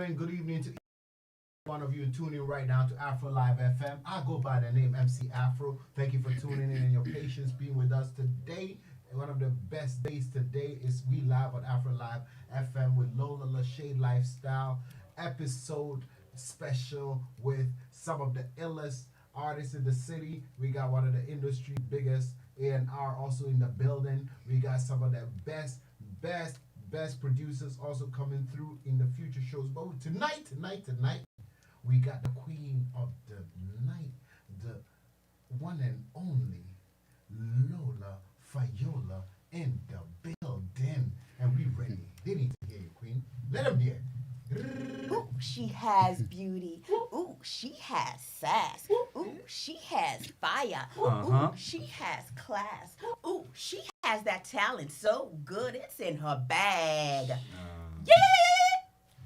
gentlemen, good evening to each one of you tuning right now to AFROLIVE FM. I go by the name MC Afro. Thank you for tuning in and your patience being with us today. One of the best days today is we live on AFROLIVE FM with LOLA LASHADE Lifestyle episode special with some of the illest artists in the city. We got one of the industry biggest A&R also in the building. We got some of the best producers also coming through in the future shows. But tonight, we got the queen of the night, the one and only Lola Fayola in the building. And we ready. They need to hear you, queen. Let them hear. Ooh, she has beauty. Ooh, she has sass. Ooh, she has fire. Ooh, she has class. Ooh, she has that talent so good it's in her bag. Yeah!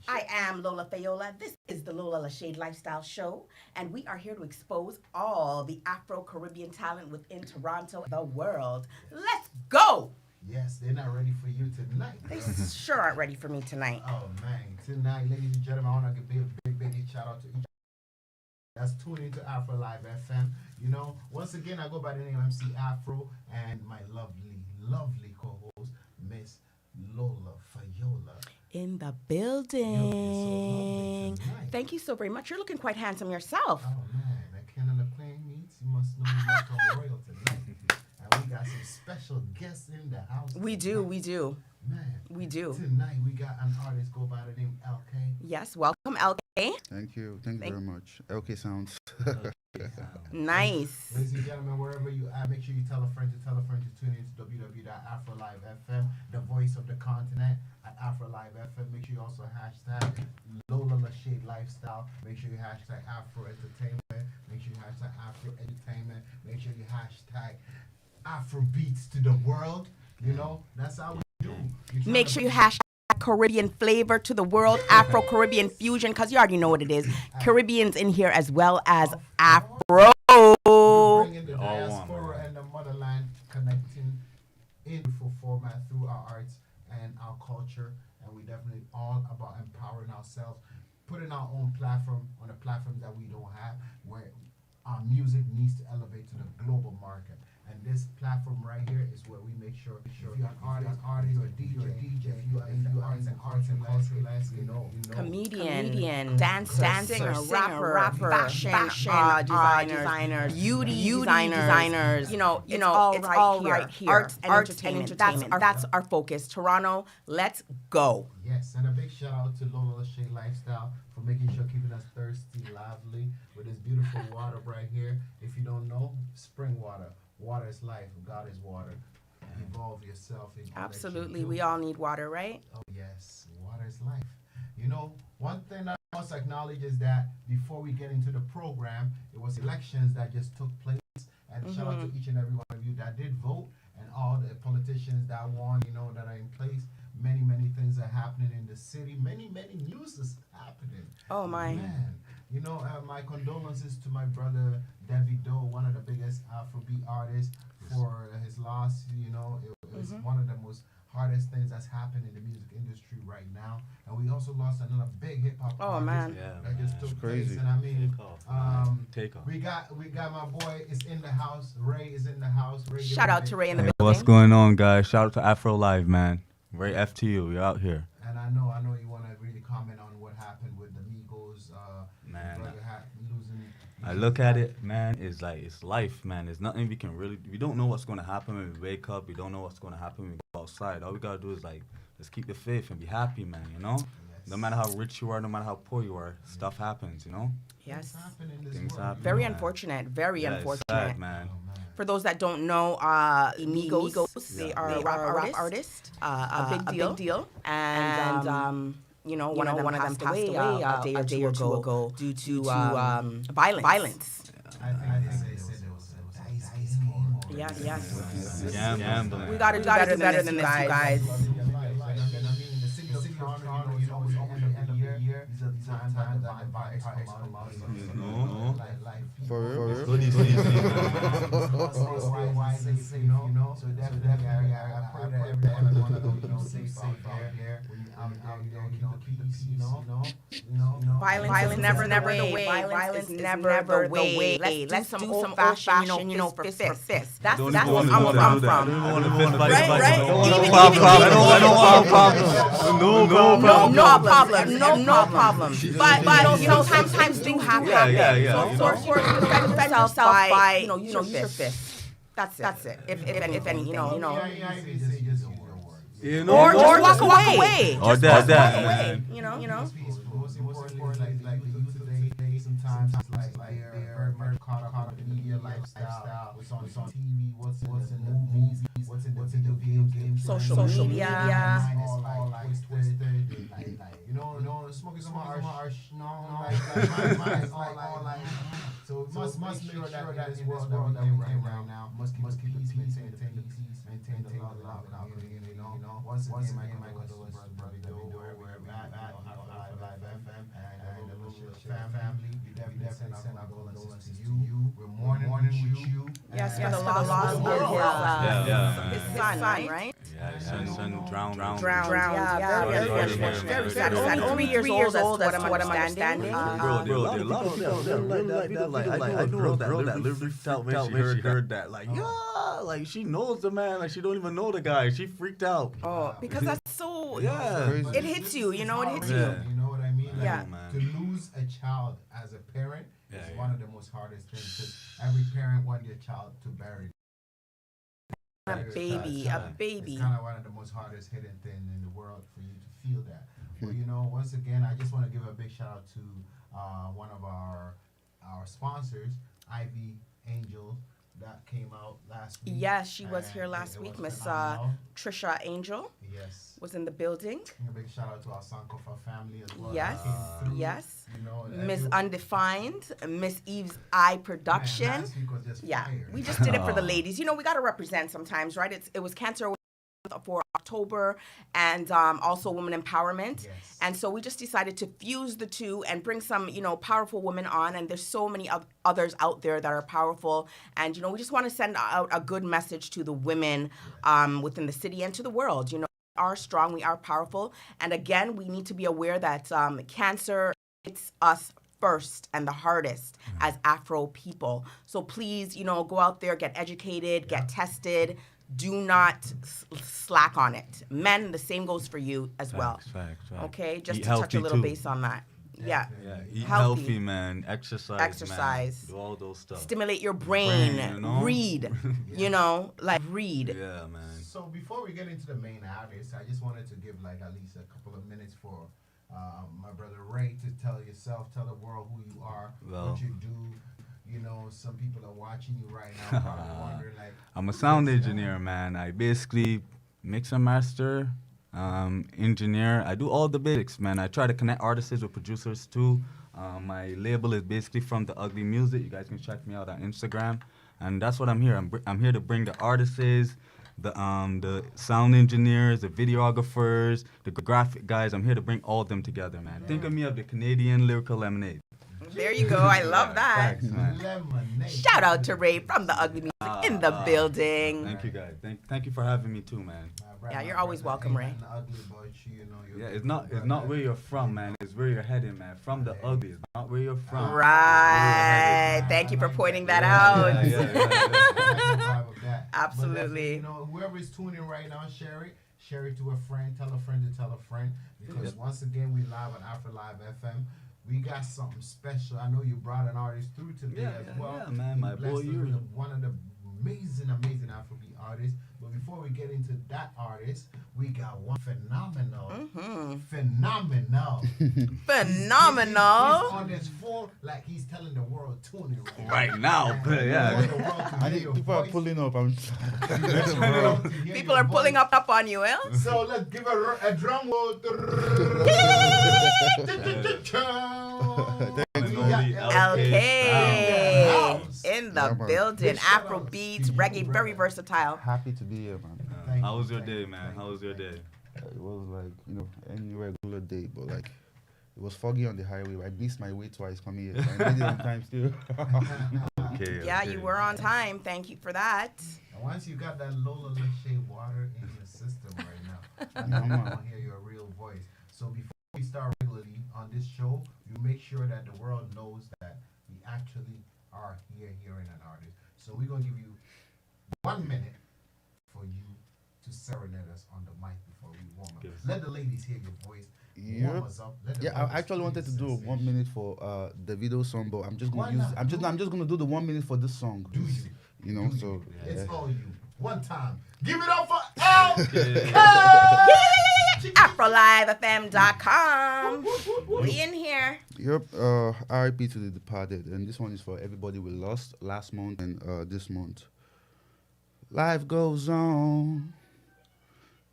I am Lola Fayola. This is the Lola LaShade Lifestyle Show, and we are here to expose all the Afro-Caribbean talent within Toronto, the world. Let's go! Yes, they're not ready for you tonight. They sure aren't ready for me tonight. Oh, man. Tonight, ladies and gentlemen, I want to give a big shout out to each that's tuning into AFROLIVE FM. You know, once again, I go by the name MC Afro and my lovely co-host, Miss Lola Fayola. In the building. So thank you so very much. You're looking quite handsome yourself. Oh, man. That can of the plane meets. You must know you must come royal tonight. And we got some special guests in the house. We do. Man, we do. Tonight we got an artist go by the name Elkay. Yes, welcome Elkay. Thank you very much. Elkay sounds. Nice. Ladies and gentlemen, wherever you are, make sure you tell a friend to tune in to www.afrolive.fm, the voice of the continent at AFROLIVE FM. Make sure you also hashtag Lola LaShade Lifestyle. Make sure you hashtag Afro Entertainment. Make sure you hashtag Afro Entertainment. Make sure you hashtag Afrobeats to the world. You know, that's how we do. Make sure you hashtag Caribbean flavor to the world, Afro-Caribbean fusion, because you already know what it is. Caribbeans in here as well as Afro. Bringing the diaspora and the motherland connecting in full format through our arts and our culture. And we definitely all about empowering ourselves, putting our own platform on the platforms that we don't have, where our music needs to elevate to the global market. And this platform right here is where we make sure if you're an artist, you're a DJ, if you are in the arts and culture landscape, you know, comedian, dancer, singer, rapper, fashion designers, beauty designers. You know, it's all right here. Arts and entertainment. That's our focus. Toronto, let's go. Yes, and a big shout out to Lola LaShade Lifestyle for making sure keeping us thirsty, lively with this beautiful water right here. If you don't know, spring water. Water is life. God is water. Evolve yourself. Absolutely. We all need water, right? Oh, yes. Water is life. You know, one thing I must acknowledge is that before we get into the program, it was elections that just took place. And shout out to each and every one of you that did vote and all the politicians that won, you know, that are in place. Many things are happening in the city. Many news is happening. Oh, my. Man. You know, my condolences to my brother Davido, one of the biggest Afrobeat artists, for his loss. You know, it was one of the most hardest things that's happened in the music industry right now. And we also lost another big hip hop artist that just took place. And I mean, Take off. we got my boy is in the house. Ray is in the house. Ray, shout out to Ray in the building. What's going on, guys? Shout out to AFROLIVE, man. Ray FTU, you're out here. And I know you want to really comment on what happened with the Migos. Man, losing. I look at it, man. It's like it's life, man. There's nothing we can really. We don't know what's going to happen when we wake up. We don't know what's going to happen when we go outside. All we gotta do is like just keep the faith and be happy, man. You know, no matter how rich you are, no matter how poor you are, stuff happens. You know. Yes. Things happen. Very unfortunate. Very unfortunate. It's sad, man. For those that don't know, Migos, they are a rap artist, a big deal, and you know, one of them passed away a day or two ago due to violence. I think they said it was Yes. Gambling. We gotta do better than this, you guys. The city of Toronto, you know, was end of the year. These are the times that the vibes come out. For real? So definitely, I pray that every one of them, safe out there. When you out there, keep the peace, you know. Violence is never the way. Violence is never the way. Let's do some old-fashioned, for fists. That's what I'm from. I don't even want to fist fight. Right? No problem. But sometimes do happen. Yeah. So of course, defend yourself by use your fist. That's it. If anything, or just walk away. Or that, man. Most importantly, like the youth today, sometimes they're very caught up in the media lifestyle. What's on TV? What's in the movies? What's in the video games? Social media. All like twisted. Smoking some harsh. Mine's all like. So must make sure that in this world that we're in right now, must keep the peace, maintain the love, Once again, my condolences, brother, wherever you're at, AFROLIVE FM, and the LASHADE family, we definitely send our condolences to you. We're mourning with you. Yes, for the loss of his son, right? Yeah, son drowned. Yeah, very sad. Only 3 years old, that's what I'm understanding. Bro, there are a lot of them like that. Like, I know a girl that literally freaked out when she heard that. Like, yeah, like she knows the man. Like, she don't even know the guy. She freaked out. Oh, because that's so... Yeah. It hits you, it hits you. You know what I mean? Like, Yeah. To lose a child as a parent is one of the most hardest things, because every parent wants their child to bury. A baby. It's kind of one of the most hardest hidden things in the world for you to feel that. But once again, I just want to give a big shout out to one of our sponsors, Ivy Angel, that came out last week. Yes, she was here last week. Miss Trisha Angel Yes. was in the building. A big shout out to our Sankofa family as well. Yes. Miss Undefined, Miss Eve's Eye Production. Man, last week was just fire. We just did it for the ladies. We got to represent sometimes, right? It was Cancer for October, and also women empowerment. Yes. And so we just decided to fuse the two and bring some, powerful women on. And there's so many others out there that are powerful. And, we just want to send out a good message to the women within the city and to the world. We are strong, we are powerful. And again, we need to be aware that cancer hits us first and the hardest as Afro people. So please, go out there, get educated, get tested. Do not slack on it. Men, the same goes for you as well. Facts. Okay, just Eat to touch a little too. base on that. Yeah. Eat healthy, man. Exercise. Man. Do all those stuff. Stimulate your brain. Read. Read. Yeah, man. So before we get into the main artist, I just wanted to give at least a couple of minutes for my brother Ray to tell the world who you are, what you do. Some people are watching you right now, probably wondering I'm a sound engineer, man. I basically mix and master, engineer. I do all the basics, man. I try to connect artists with producers too. My label is basically From the Ugly Music. You guys can check me out on Instagram, and that's what I'm here. I'm here to bring the artists, the sound engineers, the videographers, the graphic guys. I'm here to bring all of them together, man. Think of me of the Canadian lyrical lemonade. There you go. I love that. lemonade. Shout out to Ray from the Ugly Music in the building. Thank you, guys. Thank you for having me too, man. Yeah, you're always welcome, Ray. Yeah, it's not where you're from, man. It's where you're heading, man. From the ugly, it's not where you're from. Right. Thank you for pointing that out. Yeah. Absolutely. Whoever is tuning right now, share it to a friend, tell a friend to tell a friend. Because once again, we live on AFROLIVE FM. We got something special. I know you brought an artist through today as well. Yeah, man, my boy Yeri. One of the amazing Afrobeat artists. But before we get into that artist, we got one phenomenal. Phenomenal. He's on this phone like he's telling the world tuning Right now. Yeah. I think people are pulling up. People are pulling up on you, eh? So let's give a drum roll. Elkay in the building. Afrobeats, reggae, very versatile. Happy to be here, man. How was your day, man? How was your day? It was any regular day, but it was foggy on the highway. I missed my way twice coming here. I made it on time still. Yeah, you were on time. Thank you for that. And once you got that LOLA LASHADE water in your system right now, I want to hear your real voice. So before we start regularly on this show, we We make sure that the world knows that we actually are here hearing an artist. So we're gonna give you 1 minute for you to serenade us on the mic before we warm up. Yes. Let the ladies hear your voice. Yep. Warm us up. Let the Yeah, I brothers actually feel wanted to the do a sensation. 1 minute for the video song, but I'm just Why gonna use. not? I'm just gonna do the 1 minute for this song. Do you? You know, Do so you? It's yeah. all you. One time. Give it up for Elkay. AfroLiveFM.com. We in here. Yep. RIP to the departed, and this one is for everybody we lost last month and this month. Life goes on,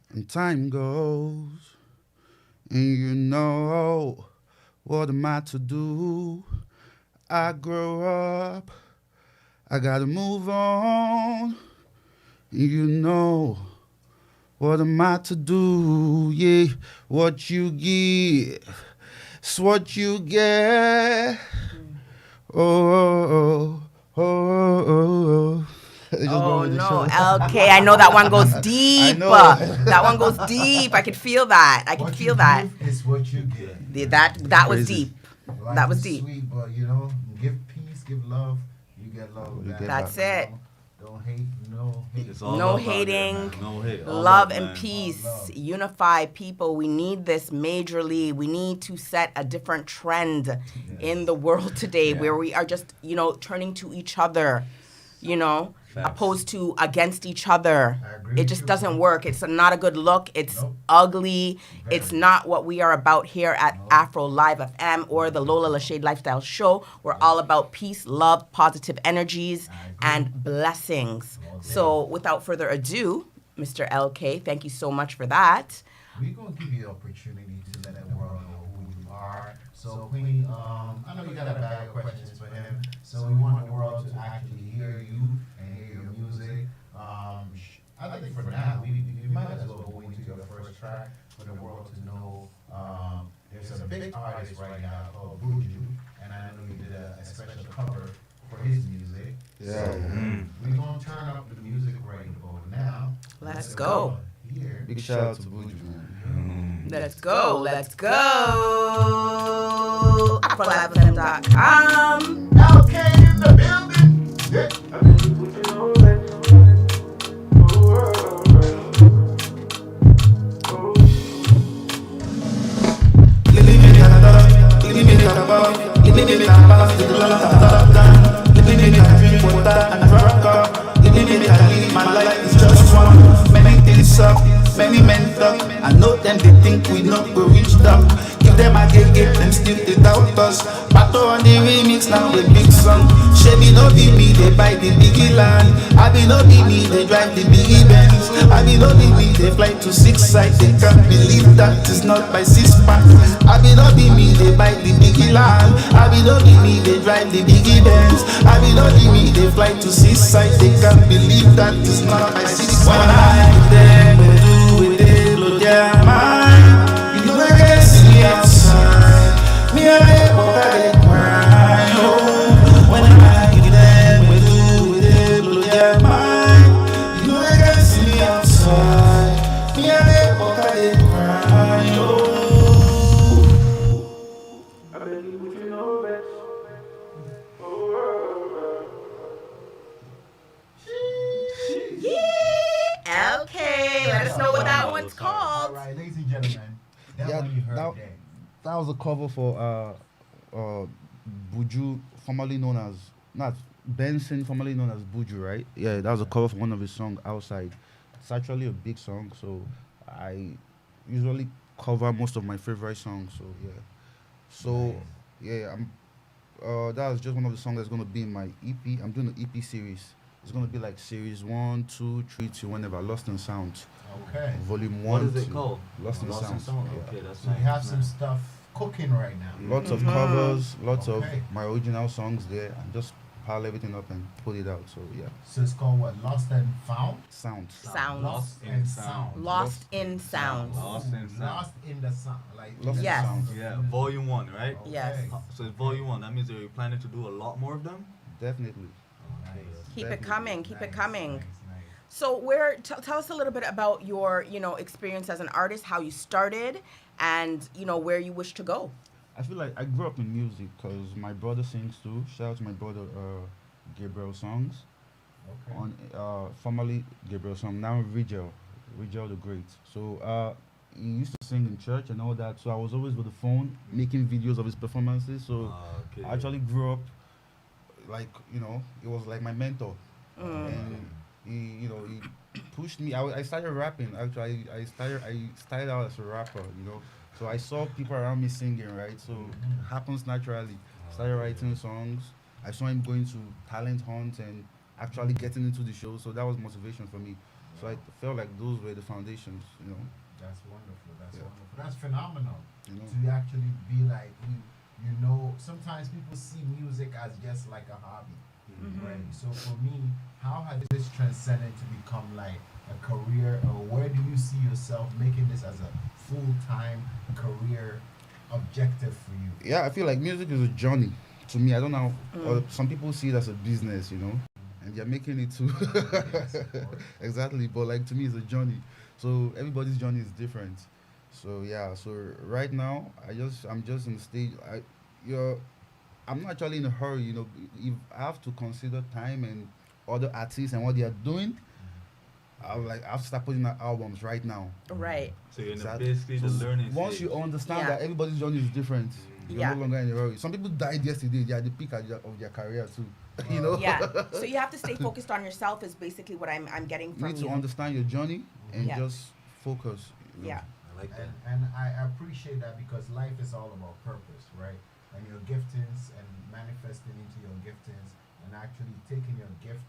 and time goes, and you know what am I to do? I grow up, I gotta move on. You know what am I to do? Yeah, what you give, it's what you get. Oh, oh, oh, oh. Just go Oh with the no, show. LK. I know that one goes deep. know. That one goes deep. I could feel that. I could What feel you that. give is what you get. That was Crazy. deep. Life That was is deep. Sweet, but you know, give peace, give love, you get love You back. get That's You it. know? Don't hate, no hate. It's all No love out there, hating, man. No hate. All Love and man. peace, All love. unify people. We need this majorly. We need to set a different trend in the world today, Yeah. where we are just, turning to each other, Facts. opposed to against each other. I agree It with just you. doesn't work. It's not a good look. It's Nope. ugly. Very. It's not what we are about here at Nope. Afro Live FM or the LOLA LASHADE Lifestyle Show. We're all about peace, love, positive energies, I agree. and blessings. All day. So without further ado, Mr. LK, thank you so much for that. We're gonna give you the opportunity to let the world know who you are. So Queen, I know you got a bag of questions for him. So we want the world to actually hear you and hear your music. I think for now, we might as well go into your first track for the world to know. There's a big artist right now called Buju, and I know you did a special cover for his music. Yeah. So we're gonna turn up the music right about now. Let's go. Here. Big shout out to Buju, man. Let's go. Let's go. AfroLiveFM.com. Elkay in the building. Yeah. Many men talk, I know them, they think we not go reach up. Give them a get them still they doubt us. Battle on the remix now the big song. Chevy no be me, they buy the biggie land. I be no be me, they drive the biggie Benz. I be no be me, they fly to 6 sides. They can't believe that it's not by 6 pack. I be no be me, they buy the biggie land. I be no be me, they drive the biggie Benz. I be no be me, they fly to 6 sides. They can't believe that it's not by 6 when I them we do with it, blow their mind. You know I can see outside. Me and they walk out they cry. Oh, when I give them we do with it, blow their mind. You know I can see outside. Me and they walk out they cry. Oh, I believe if you know best. LK, let us know what that one's All called. right, ladies and gentlemen, that Yeah, one you heard that- there. That was a cover for Buju, formerly known as not Benson, formerly known as Buju, right? Yeah, that was a cover for one of his songs, Outside. It's actually a big song, so I usually cover most of my favorite songs. So yeah, so yeah, that was just one of the songs that's gonna be in my EP. I'm doing an EP series. It's gonna be like series 1, 2, 3 to whenever. Lost in Sound, Okay. volume What 1. is it to call? Lost in Sound. Yeah. Okay, that's So we nice. have some stuff cooking right now. Lots of covers, lots of Okay. my original songs there, and just pile everything up and put it out. So yeah, So it's called what? Lost and Found? sound. Sounds. Lost and Sound. Lost in sounds. Lost in Sound. Lost in the sound. Like Lost in Yes. sound. Yeah, volume 1, right? Okay. Yes. So it's volume 1. That means that you're planning to do a lot more of them? Definitely. Nice. Keep it Definitely. coming. Keep it Nice, coming. nice, nice. So tell us a little bit about your, experience as an artist, how you started, and, where you wish to go. I feel like I grew up in music because my brother sings too. Shout out to my brother, Gabriel Songs. Okay. On formerly Gabriel Song, now Rigel the Great. So he used to sing in church and all that. So I was always with the phone making videos of his performances. So Okay. I actually grew up like it was like my mentor, and he pushed me. I started rapping. Actually, I started out as a rapper. So I saw people around me singing, right? So it happens naturally. Started writing songs. I saw him going to talent hunts and actually getting into the show. So that was motivation for me. So I felt like those were the foundations. That's wonderful. That's Yeah. wonderful. That's phenomenal. You know. To actually be like sometimes people see music as just like a hobby, right? So for me, how has this transcended to become like a career, or where do you see yourself making this as a full-time career objective for you? Yeah, I feel like music is a journey. To me, I don't know. Or some people see it as a business, and they're making it too. Yes, of course. Exactly, but like to me, it's a journey. So everybody's journey is different. So yeah, so right now, I'm just in the stage. I'm not actually in a hurry. If I have to consider time and other artists and what they are doing, I have to start putting out albums right now. Right. So you're in Exactly. basically the So learning once stage. you understand Yeah. that everybody's journey is different, you're Yeah. no longer in a hurry. Some people died yesterday. They are the peak of their career too. Yeah. So you have to stay focused on yourself is basically what I'm getting You from need you. to understand your journey and Yeah. just focus. Yeah. I like that. And I appreciate that because life is all about purpose, right? And your giftings and manifesting into your giftings and actually taking your gift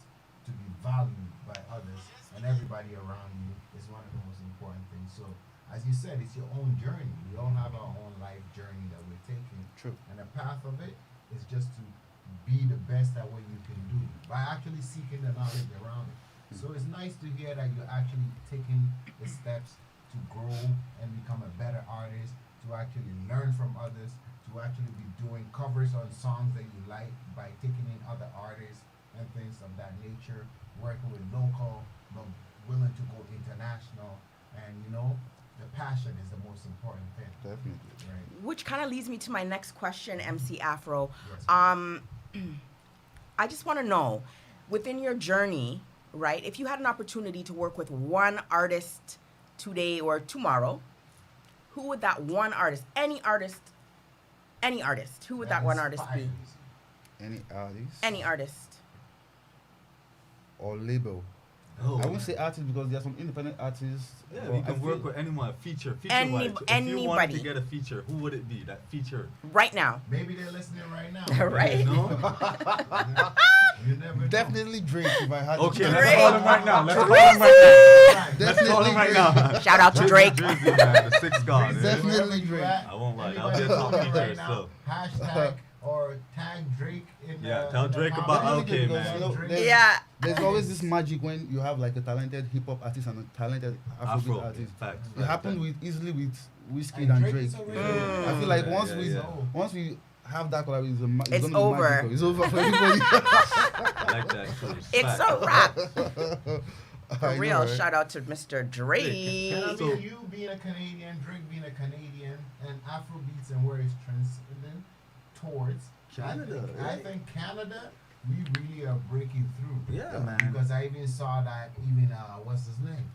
to be valued by others and everybody around you is one of the most important things. So, as you said, it's your own journey. We all have our own life journey that we're taking. True. And the path of it is just to be the best at what you can do by actually seeking the knowledge around it. So it's nice to hear that you're actually taking the steps to grow and become a better artist, to actually learn from others, to actually be doing covers on songs that you like by taking in other artists and things of that nature, working with local but willing to go international, and the passion is the most important thing. Definitely. Right. Which kind of leads me to my next question, MC Afro. Yes. I just want to know, within your journey, right, if you had an opportunity to work with one artist today or tomorrow, who would that one artist, any artist, who would that one artist be? inspires Any artist Any artist. or label? Oh, I won't say artist because there are some independent artists. yeah, but you I can work feel- with anyone. Feature Any- wise. If you wanted anybody. to get a feature, who would it be? That feature. Right now. you. Maybe they're listening right now. Right. You know? You never know. Definitely Drake if I had to Okay, choose. let's call him right now. Let's call him right now. Let's call him right now. Shout out to Drake. Drizzy, man, the sixth god. Drake, man. Definitely wherever you Drake. at, I won't lie, that'll anybody be a top listening feature right now, still. Hashtag or tag Drake in Yeah, the tell in the Drake comments. about Elkay, Because, man. Drake. there's- Yeah. There's always this magic when you have like a talented hip hop artist and a talented Afrobeat Afro. artist. Facts. It happened easily with Whiskey And and Drake Drake. is already I feel like Yeah, once yeah, once we have that collaboration, it's It's gonna be over. magical. It's over for everybody. I like that. too. It's Facts. a wrap. For I know, real, right? shout out to Mr. Drake. I So- mean, you being a Canadian, Drake being a Canadian, and Afrobeats and where it's transcending towards Canada, I right? think Canada, we really are breaking through. Yeah, man. Because I even saw that what's his name?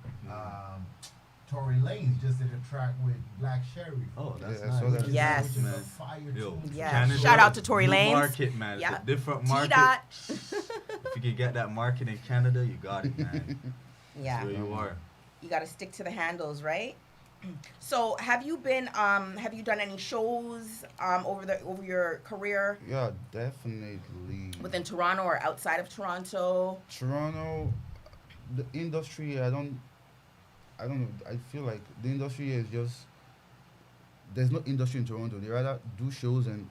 Tory Lanez just did a track with Black Sherry. Oh, that's Yeah, I saw nice. that. Which is- Yes. which is a Man. fire Yo, tune. Yeah. Canada, Shout out to Tory new Lanez. Market, man. Yeah. It's a different market. T-Dot. If you can get that market in Canada, you got it, man. Yeah. Where you are. You got to stick to the handles, right? So, have you done any shows over your career Yeah, definitely. within Toronto or outside of Toronto? Toronto, the industry, I don't know. I feel like the industry is just, there's no industry in Toronto. They rather do shows and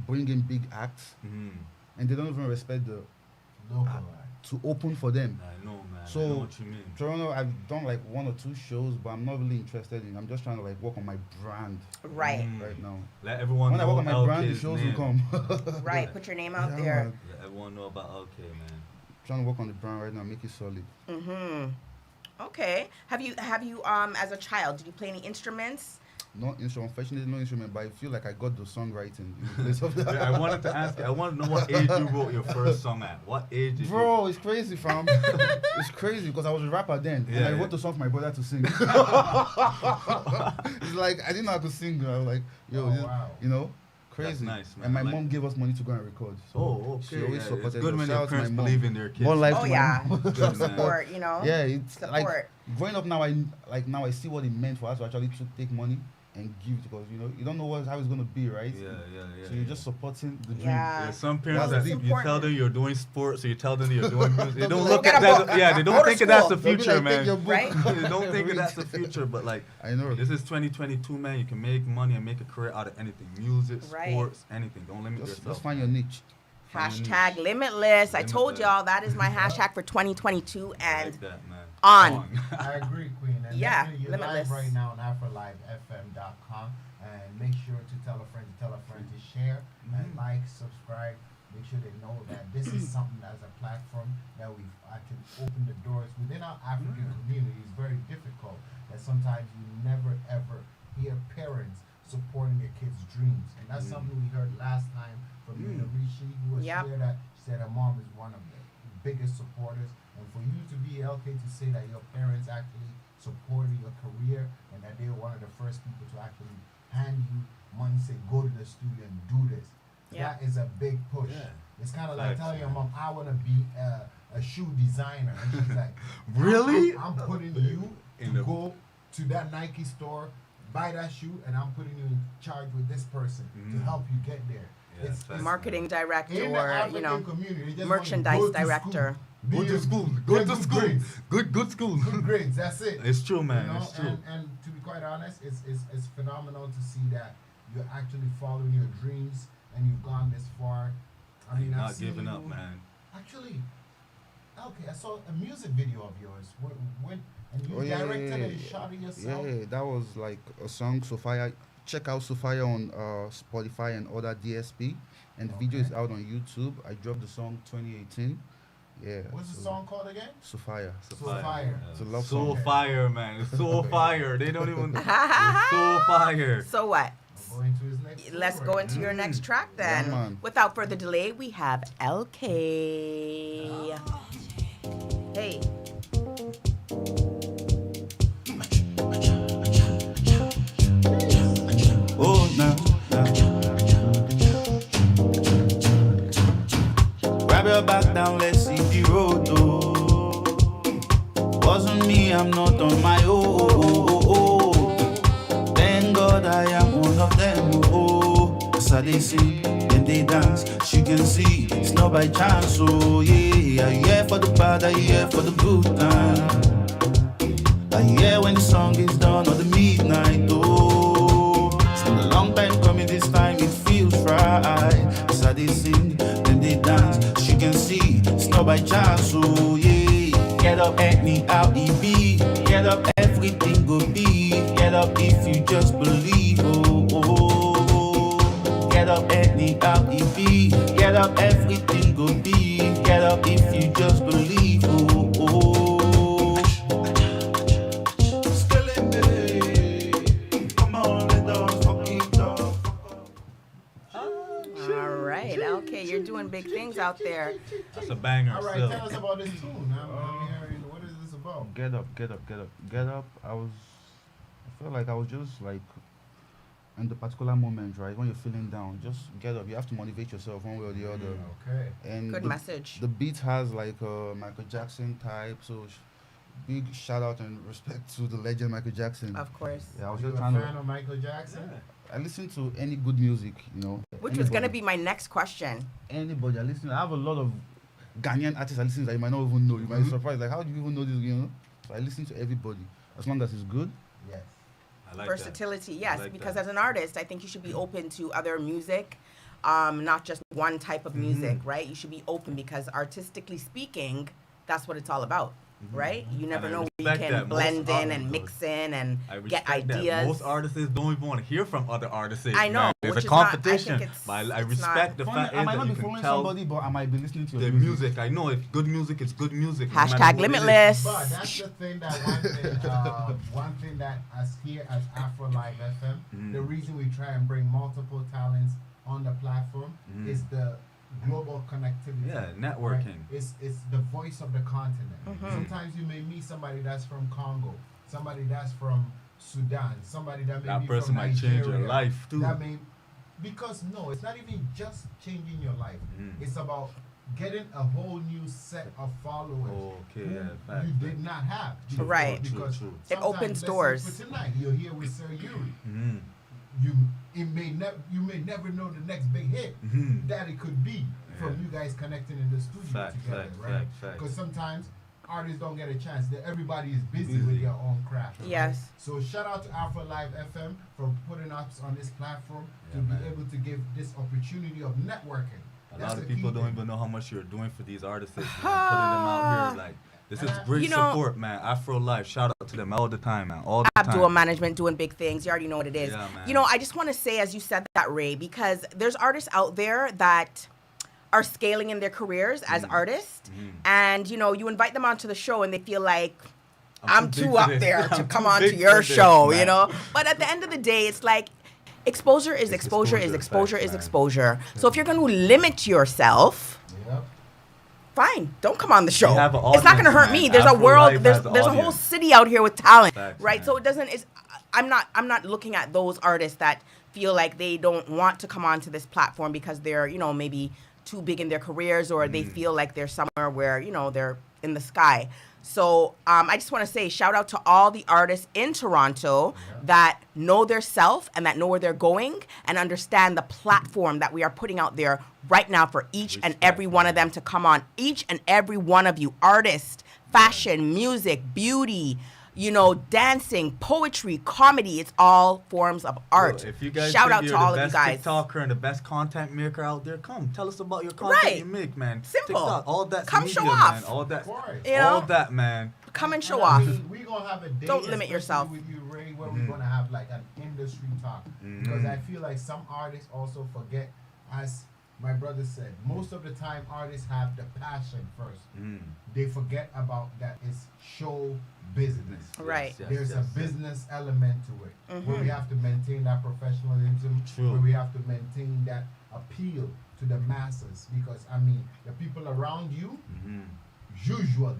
bring in big acts, Mm. and they don't even respect the Local. to open for them. I know, man. I So, know what you mean. Toronto, I've done like 1 or 2 shows, but I'm not really interested in. I'm just trying to like work on my brand Right, Mm. right now. Let everyone When I know work on my brand, the Elkay's shows name. will come. right. Put your name out Yeah, there. man. Let everyone know about Elkay, man. Trying to work on the brand right now, make it solid. Mm-hmm. Okay. Have you as a child, did you play any instruments? no instrument. Unfortunately, no instrument, but I feel like I got the songwriting in the place of that. Yeah, I wanted to ask you. I want to know what age you wrote your first song at. What age did Bro, it's crazy, fam. It's crazy because I was a rapper then, and Yeah, I yeah. wrote the song for my brother to sing. It's like I didn't know how to sing. I was like, yo, Oh, this- wow. you know, crazy. nice, man. And my I like mom gave us money to go and record. So Oh, okay. She always yeah, supported it's good us. when Shout your out to my parents mom. believe in their kids. More life Oh to yeah, my Good, man. support. You know. Yeah, it's Support. like growing up now. Now I see what it meant for us to actually take money and give because you don't know how it's gonna be, right? Yeah, yeah. So you're just supporting the dream. Yeah. Yeah, some parents That's that deep. you tell Important. them you're doing sports, or you tell them that you're doing music. They They'll don't be look like, at "Go get a that. book. Yeah, they Go don't to think that that's the school." They'll be future, like, "Take man. your book." Right? They don't think Read. that that's the future, but like, I know. this is 2022, man. You can make money and make a career out of anything: music, Right. sports, anything. Don't limit Just yourself. find your niche. Find your Hashtag niche. limitless. I told Limitless. y'all that is my hashtag for 2022 I and like that, man. on. I agree, Queen. And Yeah, definitely you're limitless. live right now on AFROLIVEFM.com. And make sure to tell a friend to share and like, subscribe. Make sure they know that this is something as a platform that we've actually opened the doors within our African community. It's very difficult that sometimes you never ever hear parents supporting their kids' dreams. And that's something we heard last time from Nina Rishi, who was Yep. clear that she said her mom is one of the biggest supporters. And for you to be Elkay to say that your parents actually supported your career and that they were one of the first people to actually hand you money, say go to the studio and do this. Yeah. That is a big push. Yeah. It's kind of like Facts, telling your man. mom, I want to be a shoe designer. And she's like, Really? I'm putting you In to the- go to that Nike store, buy that shoe, and I'm putting you in charge with this person to help you get there. Yeah, It's facts. Marketing director in the or African community, they just want you to merchandise go to director. School, Go be to a- school. get Go to good school. grades. Good school. Good grades. That's it. It's true, man. You know, It's true. and to be quite honest, it's phenomenal to see that you're actually following your dreams and you've gone this far. I mean, I've Not seen giving you, up, man. Actually, okay, I saw a music video of yours. When and you Oh, yeah, directed yeah, and yeah. shot it yourself. Yeah, that was like a song. Sophia, check out Sophia on Spotify and other DSP, and the video is Okay. out on YouTube. I dropped the song 2018. Yeah. What's the so song called again? Sophia. So fire. It's a love So song. fire, man. It's so fire. They don't even. It's so fire. So what? We'll go into his next Let's song go right into now. your next track then. Yeah, man. Without further delay, we have Elkay. Hey. Oh, nah, nah. Grab your back down, let's see the road, oh. Wasn't me, I'm not on my own. Thank God I am one of them, oh. As I they sing, then they dance. As you can see, it's not by chance, oh yeah. Are you here for the bad, are you here for the good time? Are you here when the song is done or the midnight, oh. It's been a long time coming, this time it feels right. As I they sing, then they dance. As you can see, it's not by chance, oh yeah. Get up, anyhow it be. Get up, everything go be. Get up if you just believe, oh, oh, oh. Get up, anyhow it be. Get up, everything go be. Get up if you just believe, oh, oh. Come on, let us fuck it up. All right, Elkay, you're doing big things out there. That's a banger. All right, still. tell us about this tune. I'm hearing, what is this about? Get up, get up, get up, get up. I felt like I was just like in the particular moment, right? When you're feeling down, just get up. You have to motivate yourself one way or the other. Okay. And Good the, message. The beat has like a Michael Jackson type, so big shout out and respect to the legend Michael Jackson. Of course. Yeah, I was You just a trying fan to. of Michael Jackson? I listen to any good music, Which was going to be my next question. Anybody I listen. I have a lot of Ghanaian artists I listen to that you might not even know. You might be surprised, like how do you even know this? So I listen to everybody as long as it's good. Yes. I like Versatility, yes, like because that. as an artist, I think you should be open to other music, not just one type of music, right? You should be open because artistically speaking, that's what it's all about. right? You never I know where you respect can that. blend Most in and artists- mix in and I get respect that. ideas. Most artists don't even want to hear from other artists. I know, Man. There's which a is not- I think competition. it's- But I it's respect the Funny, fact I is might that not you be can following tell somebody, but I might be listening to the your music. I know if good music is good music. no matter Hashtag what it is. limitless. But that's the thing that one thing that us here at AfroLive FM, the reason we try and bring multiple talents on the platform is the global connectivity. Yeah, right? networking. It's the voice of the continent. Sometimes you may meet somebody that's from Congo, somebody that's from Sudan, somebody that may That be person from might Nigeria. change your life too. That may, because no, it's not even just changing your life. It's about getting a whole new set of followers. Okay, who yeah, fact, you fact. did not have. before, Right. Because True. It sometimes, opens let's say doors. For tonight, you're here with Sir Yeri. Mhm. You may never know the next big hit that it could be from you guys connecting in the studio Fact, together, fact, right? fact. Because sometimes artists don't get a chance. Everybody is busy with their own craft. right? Yes. So shout out to AfroLive FM for putting us on this platform to Yeah, be man. able to give this opportunity of networking. A That's lot the of people key don't thing. even know how much you're doing for these artists, man. Putting them out here, like this is great You know- support, man. AfroLive, shout out to them all the time, man. All the Abdul time. Management doing big things. You already know what it is. Yeah, man. You know, I just want to say, as you said that, Ray, because there's artists out there that are scaling in their careers as artists, and you know, you invite them onto the show, and they feel like I'm too too big for up this. there to I'm come too on to big your for this, show, you man. know. But at the end of the day, it's like exposure is It's exposure is exposure, exposure facts, is man. exposure. So if you're going to limit yourself, Yep. fine, don't come on the show. We have an It's not going to audience, hurt man. me. There's a AfroLive world. has There's an a whole audience. city out here with talent, Facts, right? man. So it doesn't. It's I'm not looking at those artists that feel like they don't want to come onto this platform because they're maybe too big in their careers or they feel like they're somewhere where they're in the sky. So I just want to say shout out to all the artists in Toronto that know their self and that know where they're going and understand the platform that we are putting out there right now for each and every one of them to come on. Each and every one of you, artists, fashion, music, beauty, dancing, poetry, comedy, it's all forms of art. Well, if you guys shout think out to you're all the of you best guys. TikToker and the best content maker out there, come tell us about your content Right. you make, man. Simple. TikTok, all that. Come media, show off. man. All that. Right. You All know? that, man. Come and show I off. mean, we're gonna have a day, Don't limit especially yourself. with you, Ray, where we're gonna have like an industry talk because I feel like some artists also forget, as my brother said, most of the time artists have the passion first. They forget about that it's show business. Right. Yes, There's yes, a business element to it where we have to maintain that professionalism, True. where we have to maintain that appeal to the masses because I mean the people around you usually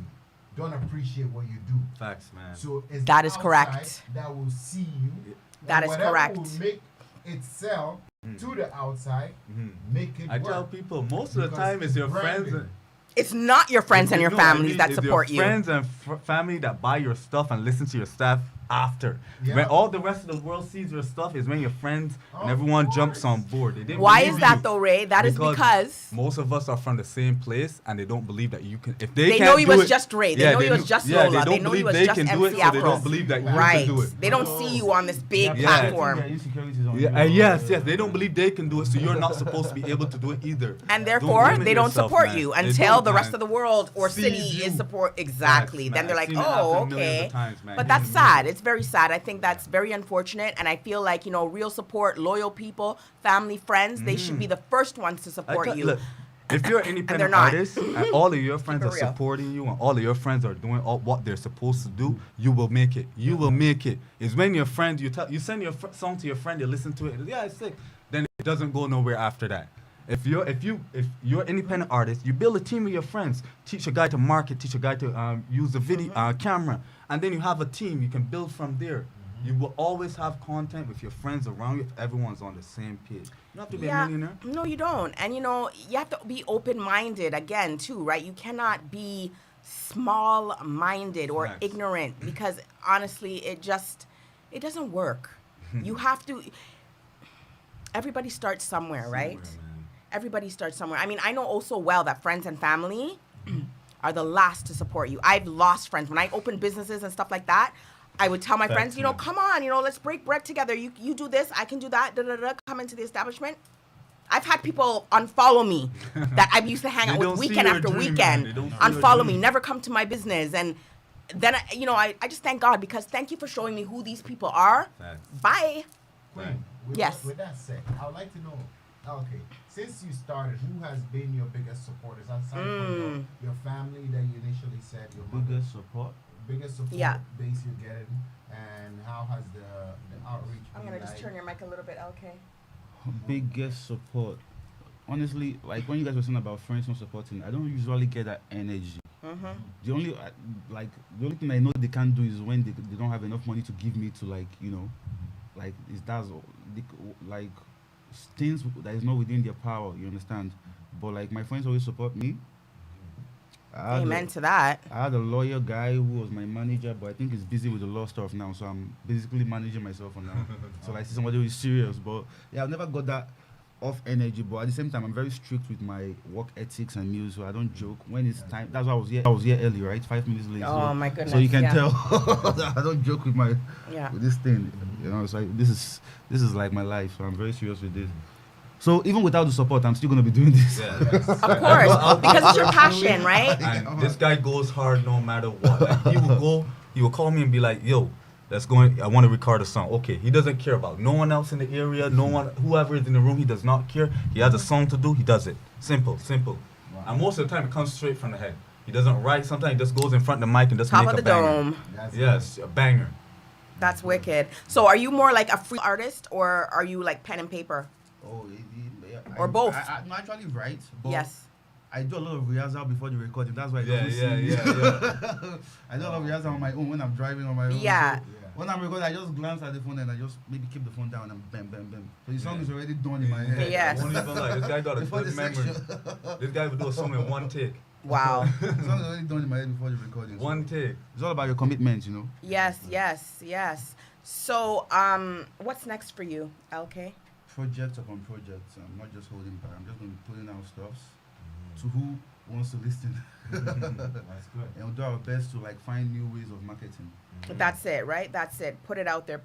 don't appreciate what you do. Facts, man. So it's That the is correct. outside that will see you. That and is whatever correct. will make it sell to the outside, make it I work. tell people most of the Because time it's your branding. friends. It's not your friends and your No, I families mean, that it's support your you. friends and family that buy your stuff and listen to your stuff after. Yeah. When all the rest of the world sees your stuff is when your friends and Of everyone course. jumps on board. They didn't Why believe is that you. though, Ray? That is because most of us are from the same place and they don't believe that you can. If they they can't know you do was it, just Ray. They yeah, know you was kn- just yeah, Lola. They They don't know you believe was they just can do it, MC so they Afro. don't believe that you Right. can do it. They don't see you on this big Yeah. platform. Yes, they don't believe they can do it, so you're not supposed to be able to do it either. And Don't therefore, limit they don't yourself, support man. you They until don't, the rest man. of the world or Sees city you. is support. Exactly. Facts, Then they're man. like, I've seen it oh, happen millions okay. of times, man. But that's sad. It's very sad. I think that's very unfortunate. And I feel like, real support, loyal people, family, friends, they should be the first ones to support you. Look, if you're an they're independent not. artist and all of your friends Keep are it real. supporting you and all of your friends are doing all what they're supposed to do, you will make it. You will make it. It's when your friend you send your song to your friend, you listen to it, and yeah, it's sick. Then it doesn't go nowhere after that. If you're an independent artist, you build a team with your friends. Teach a guy to market. Teach a guy to use the video camera, and then you have a team. You can build from there. You will always have content with your friends around you if everyone's on the same page. You don't have to be a millionaire. No, you don't. And you have to be open-minded again too, right? You cannot be small-minded or Facts. ignorant because honestly, it doesn't work. You have to. Everybody starts somewhere, right? Somewhere, man. Everybody starts somewhere. I mean, I know also well that friends and family are the last to support you. I've lost friends when I opened businesses and stuff like that. I would tell my Facts, friends, man. come on, let's break bread together. You do this, I can do that. Come into the establishment. I've had people unfollow me that I used to hang They out don't with see weekend your after dream, man. weekend. They don't see your Unfollow me, dream. never come to my business. And then I just thank God, because thank you for showing me who these people are. Facts. Bye. Queen, Yes. With that said, I would like to know, okay, since you started, who has been your biggest supporters aside from your family that you initially said your mother, biggest support Yeah. base you're getting, and how has the outreach I'm been gonna just like? turn your mic a little bit, okay? Biggest support. Honestly, like when you guys were saying about friends not supporting, I don't usually get that energy. The only the only thing I know they can't do is when they don't have enough money to give me to like like things that is not within their power. You understand? But like my friends always support me. Amen to that. I had a lawyer guy who was my manager, but I think he's busy with the law stuff now, so I'm basically managing myself for now. So I see somebody who is serious, but yeah, I've never got that off energy, but at the same time, I'm very strict with my work ethics and meals, so I don't joke. When it's time, that's why I was here early, right? 5 minutes late. Oh so, my goodness. So you can yeah. tell that I don't joke with Yeah. with this thing. You know, it's like this is like my life, so I'm very serious with this. So even without the support, I'm still gonna be doing this. Yeah. Of course, because it's your passion, right? And this guy goes hard no matter what. Like, he will call me and be like, yo, I want to record a song. Okay, he doesn't care about no one else in the area, no one, whoever is in the room, he does not care. He has a song to do, he does it. Simple. Wow. And most of the time it comes straight from the head. He doesn't write, sometimes he just goes in front of the mic and just Top make of a the banger. dome. Yes, a banger. That's wicked. So are you more like a free artist, or are you like pen and paper? Oh, yeah. Or both? I no, actually write. But Yes. I do a lot of rehearsal before the recording. That's why I Yeah. I do a lot of rehearsal on my own when I'm driving on my own. Yeah. So when I'm recording, I just glance at the phone and I just maybe keep the phone down and bam, bam, bam. So the song is already done in my head. Yes. I won't even lie, this guy got a Before good the memory. section. This guy would do a song in one take. Wow. The song is already done in my head before the recording. So One take. it's all about your commitment, you know. Yes. So what's next for you, LK? Project upon project. I'm not just holding back. I'm just going to be putting out stuffs to who wants to listen. That's good. And we'll do our best to like find new ways of marketing. That's it, right? That's it. Put it out there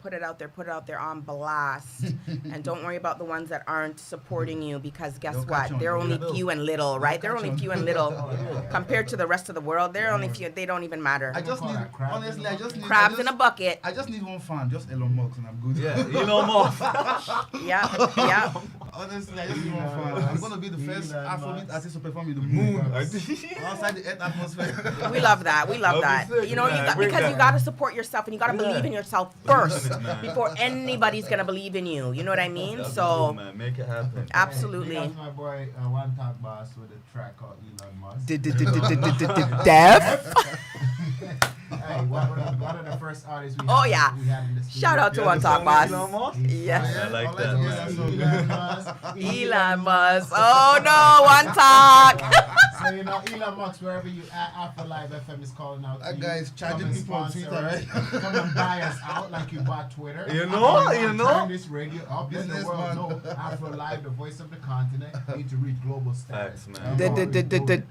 on blast. And don't worry about the ones that aren't supporting you, because guess They'll catch what? on. They're only They'll few and little, right? They're catch only on. few and little yeah. compared to the rest of the world. They're only few. They don't even matter. I just call need, that crabs in honestly, a I just need Crabs in a bucket. I just need one fan, just Elon Musk, and I'm good. Yeah, Elon Musk. Yeah. Honestly, I just need one fan. I'm gonna be the first Elon Afrobeat Musk. artist to perform in the moon, Musk. outside the Earth atmosphere. We love that. We love that. That'd be sick, You know, man. Break because that. you got to support yourself, and you got to believe in yourself first Man. before anybody's gonna believe in you. You know what I mean? That'd be So cool, man. Make it happen. absolutely. That's my boy, One Talk Boss, with a track called Elon Musk. Dev. Hey, one of the first artists Oh, yeah. we had in the studio. Shout out to You One have Talk a Boss. song with Elon Musk? Yes. I like All that, I man. do is Elon Musk. Elon Musk. Oh no, One Talk. So you know, Elon Musk, wherever you at, AFROLIVE FM is calling out. That to guy you. is charging Come and people on sponsor Twitter, us. right? Come and buy us out like you bought Twitter. You know. Turn this radio up. Let the Businessman. world know AFROLIVE, the voice of the continent, need to reach global status. Facts, man.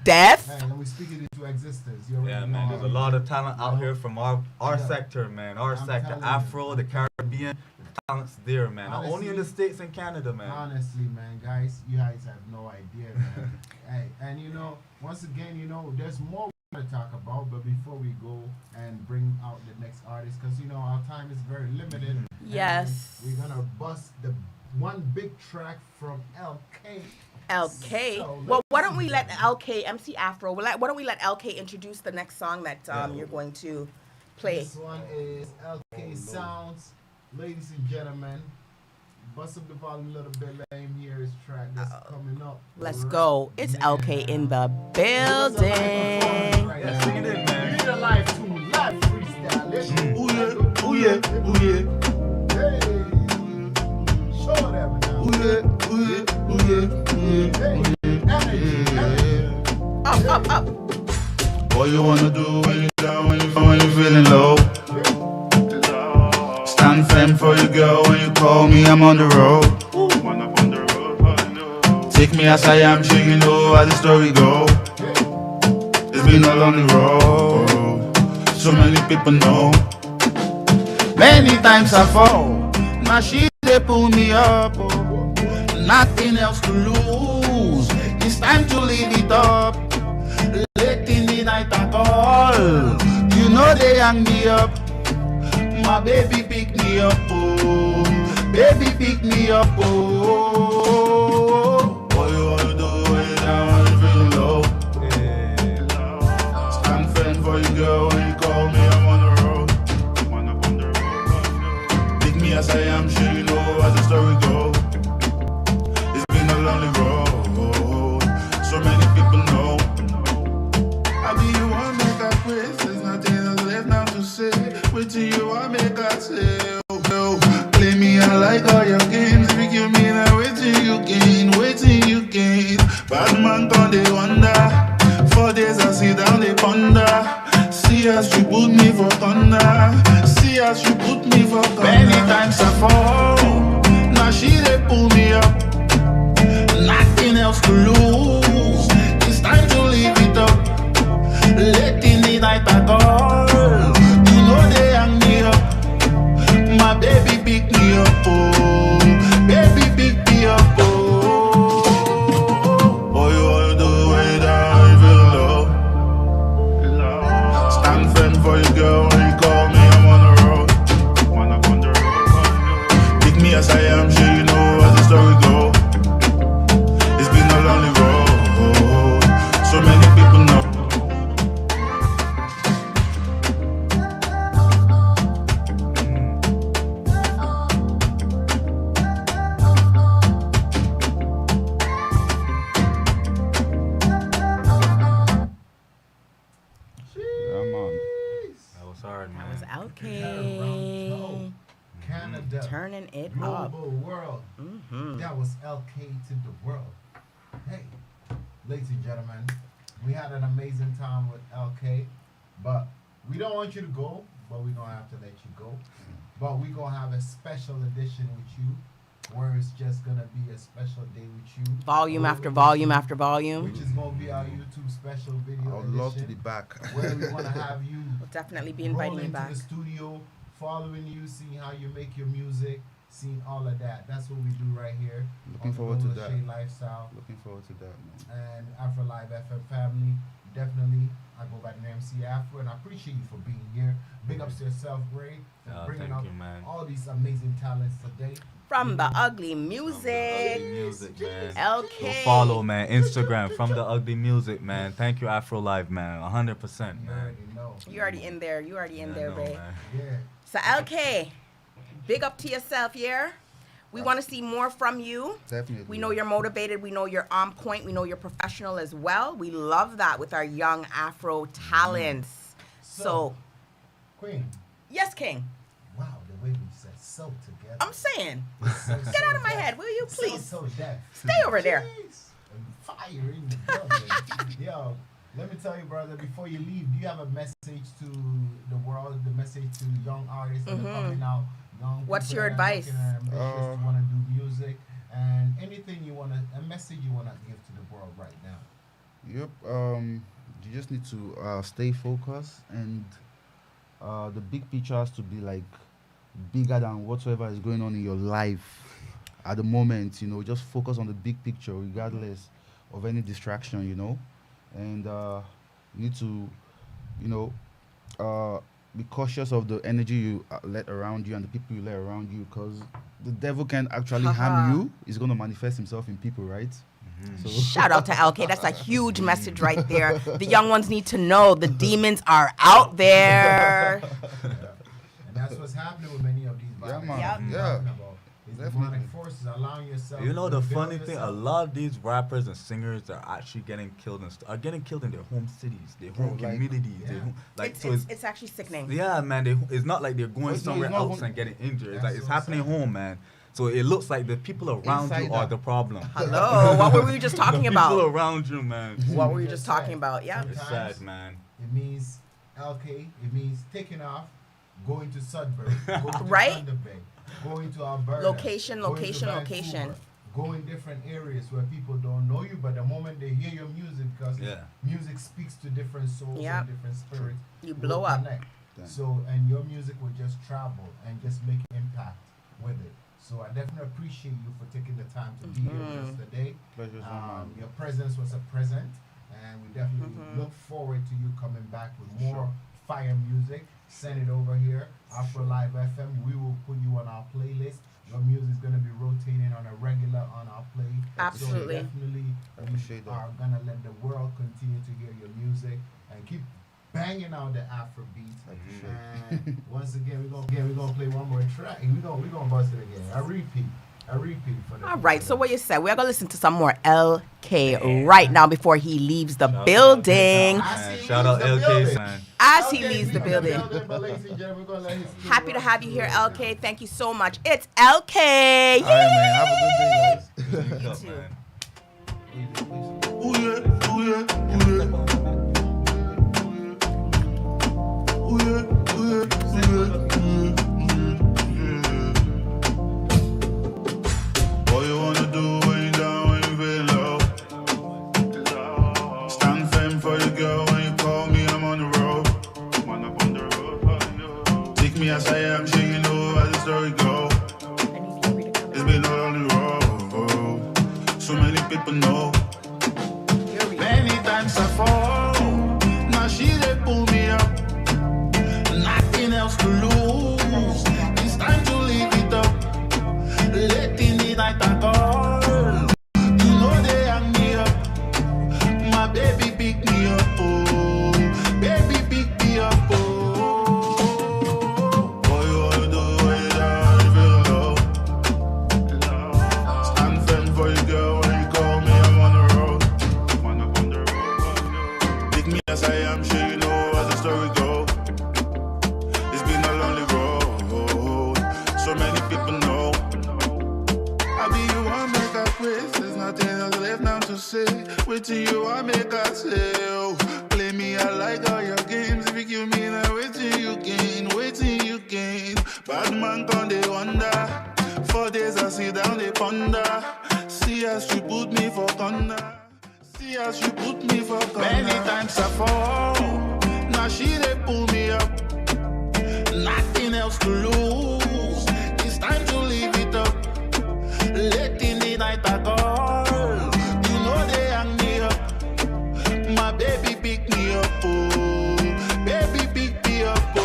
Death. Hey, and we speak it into existence. You already Yeah, know man. how There's a we lot do. of talent out here from our Yeah. sector, man. Our I'm sector, telling you. Afro, the Caribbean. The talent's there, man. Not only Honestly- in the States and Canada, man. Honestly, man, guys, you guys have no idea, man. Hey, and you know, once again, you know, there's more we want to talk about, but before we go and bring out the next artist, because you know our time is very limited. and Yes. we're gonna bust the one big track from LK. LK. So, Well, why don't we let LK, MC Afro, why don't we let LK introduce the next song that Yeah. you're going to play? This one is LK Sounds. Ladies and gentlemen, bust up the volume a little bit. Let him hear his track that's coming up. Let's go. It's Man. LK in the building. Yeah, sing it in, man. Read a live tune, live freestyle. Ooh yeah, ooh yeah, ooh yeah, Hey, show them now. ooh yeah, ooh yeah, ooh yeah. Hey, energy. Up. What you wanna do when you down, when you feeling low? Stand firm for your girl when you call me, I'm on the road. Take me as I am, sure you know how the story go. It's been a lonely road, so many people know. Many times I fall, now she they pull me up. Oh. Nothing else to lose, it's time to live it up. Late in the night at all, you know they hang me up. My baby pick me up, oh. Baby pick me up, oh. What you wanna do when you're down, when you feeling low? Stand friend for you, girl, when you call me, I'm on the road. I'm up on the road. Pick me as I am, sure you know as the story go. It's been a lonely road, so many people know. I be you want make a quiz, there's nothing else left now to say. Wait till you want make a say. Play me, I like all your games. If you give me that, wait till you gain, wait till you gain. Bad man gone, they wonder. 4 days I sit down, they ponder. See as you put me for thunder. See as you put me for thunder. Many times I fall, now she they pull me up. Nothing else to lose. It's time to leave it up. Late in the night I call. You know they hang me up. My baby pick me up, oh. Baby pick me up, oh. What you wanna do when you're down, you feel low? Stand friend for you, girl, when you call me, I'm on the road. I'm up on the road. Pick me as I am, sure you know as the story go. It's been a lonely road, so many people know. Yeah, man. That was hard, man. That was Toronto, Elkay. Canada, Turning it up. global world. Mm-hmm. That was Elkay to the world. Hey, ladies and gentlemen, we had an amazing time with Elkay, but we don't want you to go, but we're gonna have to let you go. But we're gonna have a special edition with you, where it's just gonna be a special day with you. Volume Where after we- volume after volume. Which is gonna be our YouTube special video I would love to be edition, back. where we wanna have you We'll definitely be roll inviting you into back. the studio, following you, seeing how you make your music, seeing all of that. That's what we do right here. Looking on the forward to LOLA that. Shade Lifestyle Looking forward to that, man. and AfroLive FM family. Definitely, I go by the name MC Afro, and I appreciate you for being here. Big ups to yourself, Ray, for bringing Thank out you, man. all these amazing talents today. From the ugly Ugly music. music, man. Elkay. Go follow, man. Instagram from the ugly music, man. Thank you, AfroLive, man. 100%, You man. already know. You already in there. You already in Yeah, there, I know, Ray. man. Yeah. So Elkay, big up to yourself, yeah. We want to see more from you. Definitely. We know you're motivated. We know you're on point. We know you're professional as well. We love that with our young Afro talents. So, Queen, yes, King. wow, the way we said so together. I'm saying, So, get out of my head, will you, please? So deaf. Stay over there. Jeez. And fire in the building. Yo, let me tell you, brother, before you leave, do you have a message to the world, the message to young artists that are coming out, young What's people your that are advice? looking at ambitious to want to do music, and anything you want to, a message you want to give to the world right now? Yep. You just need to stay focused, and the big picture has to be like bigger than whatsoever is going on in your life at the moment. You know, just focus on the big picture, regardless of any distraction. You know, and you need to, you know, be cautious of the energy you let around you and the people you let around you, because the devil can actually harm you. He's going to manifest himself in people, right? So Shout out to Elkay. That's a huge message right there. The young ones need to know the demons are out there. And that's what's happening with many of these Yeah, violent man. Yep. things Yeah. you're talking about. Is Definitely. demonic forces allowing yourself. You know to the build funny thing, a yourself. lot of these rappers and singers are actually getting killed are getting killed in their home cities, their home Bro, like- communities. Their Yeah. home, like It's, so it's actually sickening. yeah, man. It's not like they're going It's not- somewhere it's not else home- and getting injured. It's That's like it's so happening sad. home, man. So it looks like the people around Inside you are out. the problem. Hello, what were we just The talking people about? around you, man. What were you Just just talking sad. about? Yeah. It's sad, man. It means Elkay. It means taking off, going to Sudbury, going to Right? Thunder Bay, going to Alberta. Location, going to location, Vancouver, location. Going different areas where people don't know you, but the moment they hear your music, because Yeah. music speaks to different souls Yep. and different spirits, You will blow up. connect. Damn. So, and your music will just travel and just make impact with it. So I definitely appreciate you for taking the time to be here with us today. Pleasure's all mine. Your presence was a present, and we definitely Mm-hmm. look forward to you coming back with more fire music, send it over here. AfroLive FM. We will put you on our playlist. Your music is gonna be rotating on a regular on our play. Absolutely. So definitely, Appreciate we that. are gonna let the world continue to hear your music and keep banging out the Afrobeats. And once again, we're gonna play one more track. And we're gonna bust it again. A repeat for the. All right, so what you said? We're gonna listen to some more LK right now before he leaves the building. Shout out LK, man. As he Okay, leaves the leaving building. but ladies and gentlemen, we're gonna let his Happy to have you here, right LK. now. Thank you so much. It's LK. All right, man. Have a good day, guys. Wake You up, too. man. Ooh yeah, ooh yeah, ooh yeah. Ooh yeah, ooh yeah, ooh yeah. What you wanna do when you down, when you feel low? Stand firm for your girl when you call me, I'm on the road. Take me as I am, sure you know how the story go. It's been a lonely road. So many people know. Many times I fall. Now she they pull me up. Nothing else to lose. It's time to leave it up. Late in the night I call. You know they hang me up. My baby pick me up. Oh, baby pick me up. Oh, what you wanna do when you down, you feel low? Stand firm for your girl when you call me, I'm on the road. Pick me as I am, sure you know how the story go. It's been a lonely road, so many people know. I be you, I make a quiz, there's nothing else left now to say. Wait till you, I make a sale. Play me, I like all your games. If you kill me, now wait till you gain, wait till you gain. Bad man come, they wonder. 4 days I sit down, they ponder. See as you put me for thunder. See as you put me for thunder. Many times I fall. Now she they pull me up. Nothing else to lose. It's time to leave it up. Late in the night I call. You know they hang me up. My baby pick me up. Oh, baby pick me up. Oh,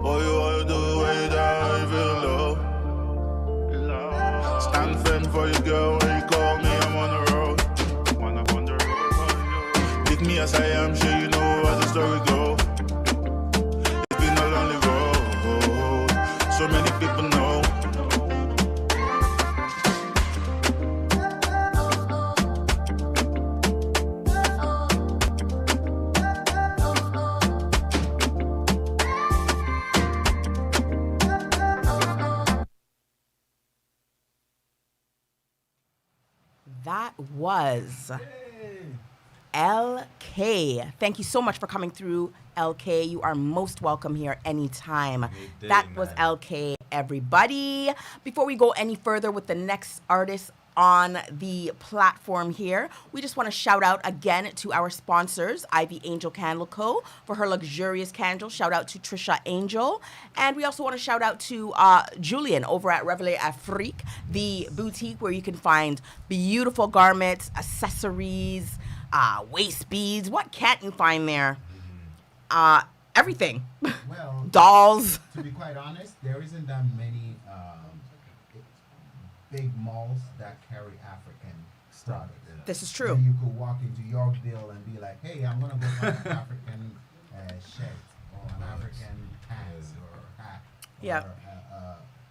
what you wanna do when you down, you feel low? Stand firm for your girl when you call me, I'm on the road. Pick me as I am, sure you know how the story go. It's been a lonely road, so many people know. That was LK. Thank you so much for coming through, LK. You are most welcome here anytime. day, That was man. LK, everybody. Before we go any further with the next artist on the platform here, we just want to shout out again to our sponsors, Ivy Angel Candle Co. for her luxurious candle. Shout out to Trisha Angel. And we also want to shout out to Julian over at Reveille Afrique, the boutique where you can find beautiful garments, accessories, waist beads. What can't you find there? Everything. Well, Dolls. to be quite honest, there isn't that many big malls that carry African products. This is Where true. you could walk into Yorkville and be like, hey, I'm going to go buy an African shirt or an African pants or hat or Yep.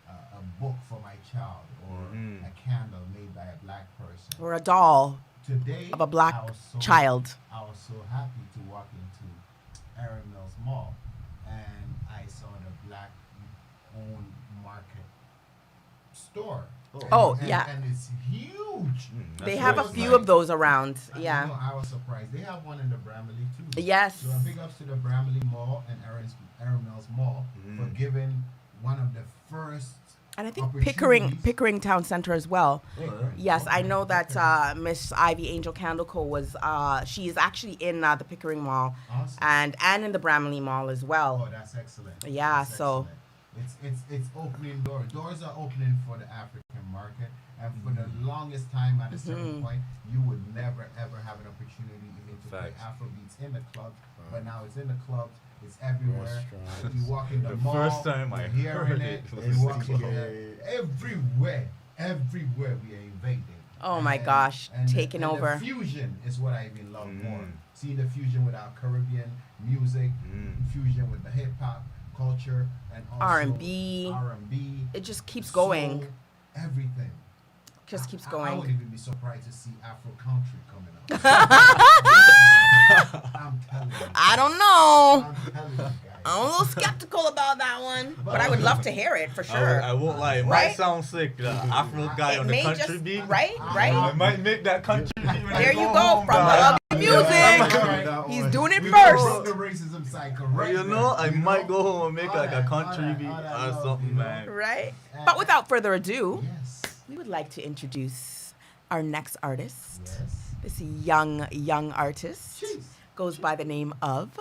a book for my child or a candle made by a black person. Or a doll Today, of a black I was so- child. I was so happy to walk into Aaron Mills Mall and I saw the black owned market store. Oh, And- yeah. And it's huge. They That's have a nice, few man. of those around. I Yeah. know, I was surprised. They have one in the Bramley too. Yes. So a big ups to the Bramley Mall and Aaron Mills Mall for giving one of the first. And I think opportunities. Pickering Town Center as well. Pickering. Yes, I Okay, know that Pickering. Miss Ivy Angel Candle Co. was, she is actually in the Pickering Mall Awesome. and in the Bramley Mall as well. Oh, that's excellent. Yeah, That's so- excellent. It's opening doors. Doors are opening for the African market, And for the longest time, at a certain point, you would never ever have an opportunity even to play Facts. Afrobeats in the club. But now it's in the clubs, it's everywhere. You walk in the, The mall, first time I you're hearing heard it. it You was walk in there, everywhere we are invading. Oh my gosh, taking and over. The fusion is what I even love more. Seeing the fusion with our Caribbean music, fusion with the hip hop culture, and also R&B. R&B. It just keeps soul, going. Everything. Just keeps I going. would even be surprised to see Afro country coming up. I'm telling you. I don't know. I'm telling you guys. I'm a little skeptical about that one, but I would love to hear it for sure. I won't lie. It Right? might sound sick. The Afro guy It on the may country just- beat. right? I might make that country beat when I There you go, home, from the dog. ugly music. Right. He's doing it We first. broke the racism cycle, right? You know, I there, might go home and make All like a that, country all that, beat all that or love, something, you know? man. Right? But without further ado, Yes. we would like to introduce our next artist. Yes. This young artist Jeez. goes by the name of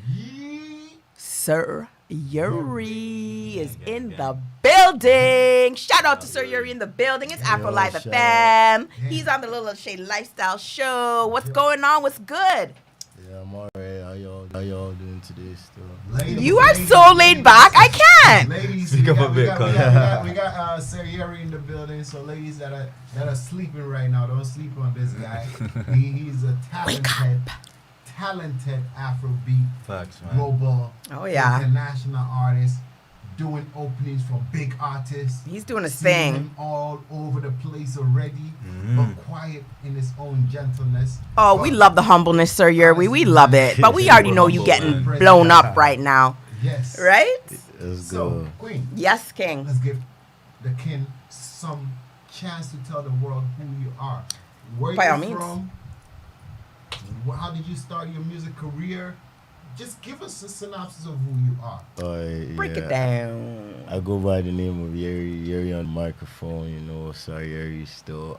Yee. Sir Yeri is Yeah, in yeah. the building. Shout out to Sir Yeri in the building. It's AFROLIVE shout FM. He's on the LASHADE Lifestyle Show. What's going on? What's good? Yeah, I'm alright. How y'all doing today still? Ladies, You are ladies, so laid back. I can't. Ladies, Speak up a bit, cuz. we got Sir Yeri in the building. So ladies that are sleeping right now, don't sleep on this guy. He's a talented Afrobeat Facts, man. global, Oh, yeah. international artist, doing openings for big artists. He's doing his Seeing thing. him all over the place already, but quiet in his own gentleness. Oh, we love the humbleness, Sir Yeri. We love it. But we already know you getting blown up right now. Yes. Right? Let's So, go. Queen, Yes, King. let's give the king some chance to tell the world who you are. Where By you all means. from? How did you start your music career? Just give us a synopsis of who you are. Break it down. I go by the name of Yeri on the microphone, you know, so Yeri still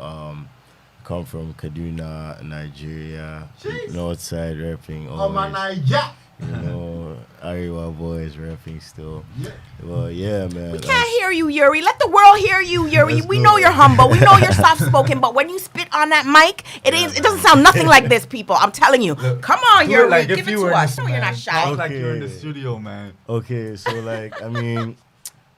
come from Kaduna, Nigeria, Jeez. north side rapping Oh my always. Naija! You know, Ariwa boys rapping still. Yeah. Well, yeah, man. We can't hear you, Yeri. Let the world hear you, Yeri. Let's We go. know you're humble. We know you're soft spoken, but when you spit on that mic, it doesn't sound nothing like this, people. I'm telling you. Come on, Do it Yeri. like Give if it you to were in us. the- No, you're not man. shy. Talk like you're in the Okay. studio, man. Okay, so like, I mean,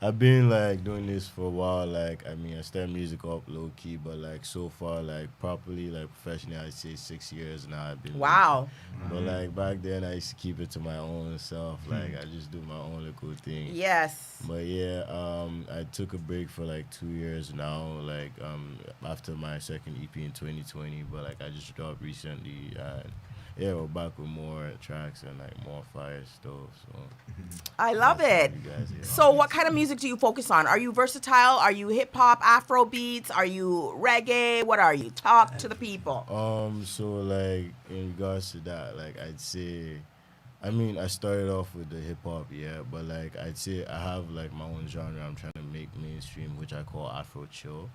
I've been like doing this for a while. Like, I mean, I started music up low key, but like so far, like properly, like professionally, I'd say 6 years now. I've been. Wow. But like back then, I used to keep it to my own self. Like I just do my own little thing. Yes. But yeah, I took a break for like 2 years now. Like after my second EP in 2020, but like I just dropped recently. And yeah, we're back with more tracks and like more fire stuff. So I love it. you guys hear. So, what kind of music do you focus on? Are you versatile? Are you hip hop, Afro beats? Are you reggae? What are you? Talk to the people. So like in regards to that, like I'd say, I mean I started off with the hip hop, yeah, but like I'd say I have like my own genre I'm trying to make mainstream, which I call Afro chill.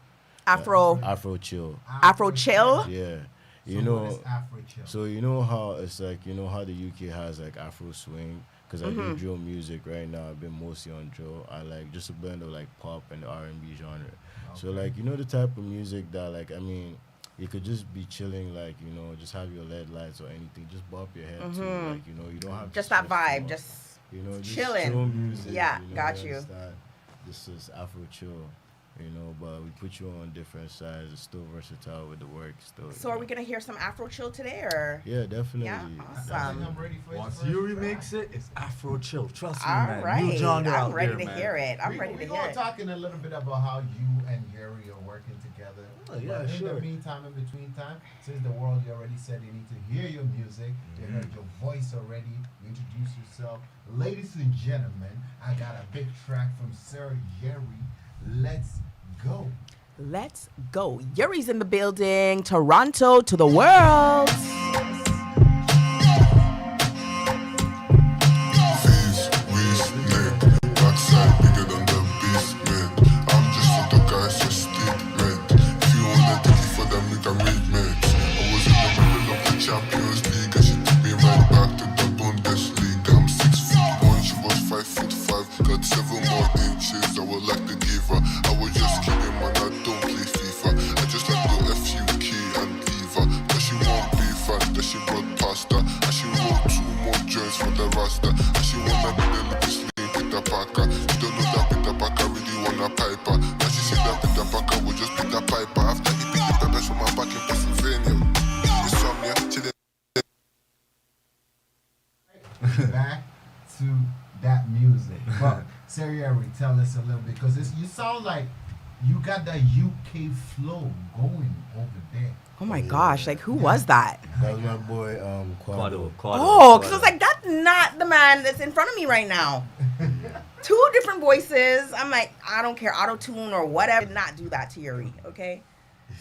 Afro Afro chill, chill? yeah. So You what know, is Afro chill? so you know how it's like, you know how the UK has like Afro swing, because I Mm-hmm. do drill music right now. I've been mostly on drill. I like just a blend of like pop and R&B genre. So Okay. like, you know, the type of music that like, I mean, you could just be chilling, like, you know, just have your LED lights or anything, just bop your head to, like, you know, you don't have to Just that stress too vibe. much. Just You know, just chilling. chill music. Yeah, you know, got you. understand? This is Afro chill, you know, but we put you on different sides. It's still versatile with the work. Still. so, you are we know. gonna hear some Afro chill today, or? Yeah, definitely. Yeah, I think awesome. I'm ready for Once his you first remix track. it, it's Afro chill. Trust me, All man. right, New genre I'm out ready there, to man. hear it. I'm We- ready we to gonna hear it. talking a little bit about how you and Yeri are working together. Oh, yeah, But in sure. the meantime, in between time, since the world you already said they need to hear your music, they heard your voice already, you introduce yourself. Ladies and gentlemen, I got a big track from Sir Yeri. Let's go. Let's go. Yuri's in the building. Toronto to the world. Face, waist, neck, backside bigger than the basement. I'm just for the guys, just statement. If you wanna take it for them, we can rate mates. I was in the middle of the Champions League and she took me right back to the Bundesliga. I'm 6'1", she was 5'5". Got 7 more inches, I would like to give her. I was just kidding, man, I don't play FIFA. from my back in Pennsylvania. Insomnia, chilling. Back to that music. But Yeri, tell us a little bit, because you sound like you got that UK flow going over there. Oh my gosh, like who was that? That was my boy, Quado. Oh, because I was like, that's not the man that's in front of me right now. Two different voices. I'm like, I don't care, auto-tune or whatever. Did not do that to Yeri, okay?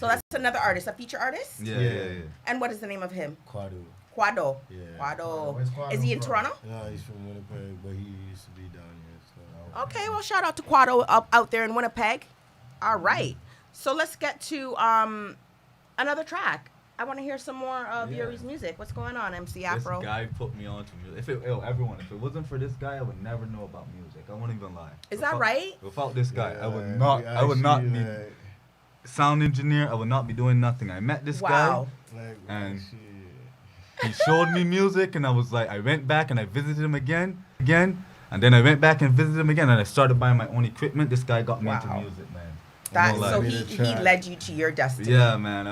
So that's another artist, a feature artist? Yeah. And what is the name of him? Quado. Quado. Yeah. Quado. Where's Quado Is he in from? Toronto? No, he's from Winnipeg, but he used to be down here. So. Okay, well, shout out to Quado out there in Winnipeg. All right. So let's get to another track. I want to hear some more of Yeri's music. What's going on, MC Afro? This guy put me on to music. If it wasn't for this guy, I would never know about music. I won't even lie. Is that right? Without this guy, Yeah, I would not be like, sound engineer. I would not be doing nothing. I met this guy, and he showed me music, and I was like, I went back and I visited him again, and then I went back and visited him again, and I started buying my own equipment. This guy got me into music, man. That, You know, so like- he led you to your destiny. Yeah, man.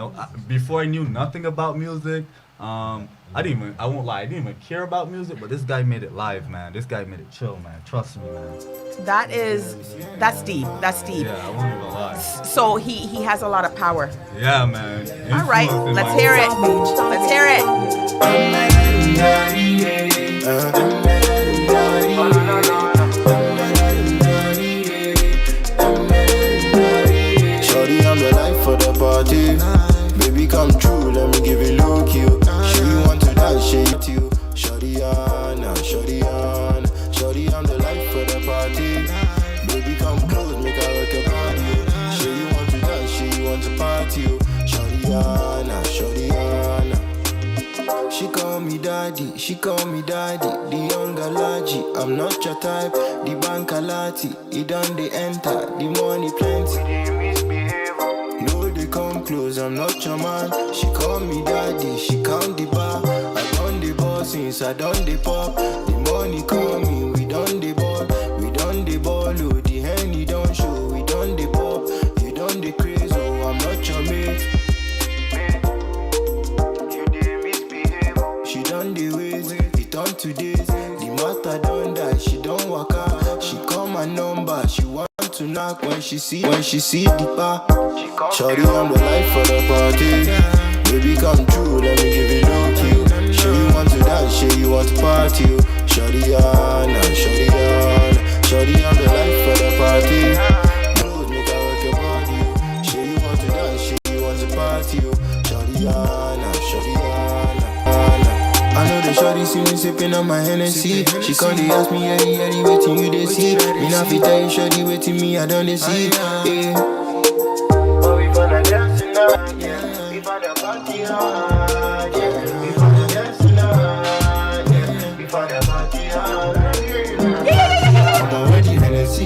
Before I knew nothing about music, I won't lie, I didn't even care about music, but this guy made it live, man. This guy made it chill, man. Trust me, man. That's deep. That's deep. Yeah, I won't even lie. So he has a lot of power. Yeah, man. All right, Influence in let's my hear life. it. Let's hear it. Shorty, I'm the life for the party. Baby, come true, let me give you look you. Sure you want to dance, shake you. Shorty, Anna, Shorty, Anna. Shorty, I'm the life for the party. Baby, come close, make I rock your body. Sure you want to dance, sure you want to party. Shorty, Anna, Shorty, Anna. She call me daddy, she call me daddy. The young Galaji, I'm not your type. The bank alati, it done the enter. The money plenty. No, they come close, I'm not your man. She call me daddy, she count the bar. I done the boss since I done the pop. The money call me, we done the ball. We done the ball, oh, the henny don't show. We done the pop, you done the craze, oh, I'm not your mate. She done the ways, it on to days. The matter done die, she don't walk out. She call my number, she want to knock when she see the bar. Shorty, I'm the life for the party. Baby, come true, let me give you look you. Sure you want to dance, sure you want to party. Shorty, Anna, Shorty, Anna. Shorty, I'm the life for the party. Close, make I work your body. Sure you want to dance, sure you want to party. Shorty, Anna, Shorty, Anna. I know the shorty see me sipping on my Hennessy. She come to ask me, Yeri, waiting you they see. Me not fit tell you, shorty, waiting me, I don't they see. Yeah. But we finna dance tonight, yeah. We finna party hard, yeah. We finna dance tonight, yeah. We finna party hard. I'm already Hennessy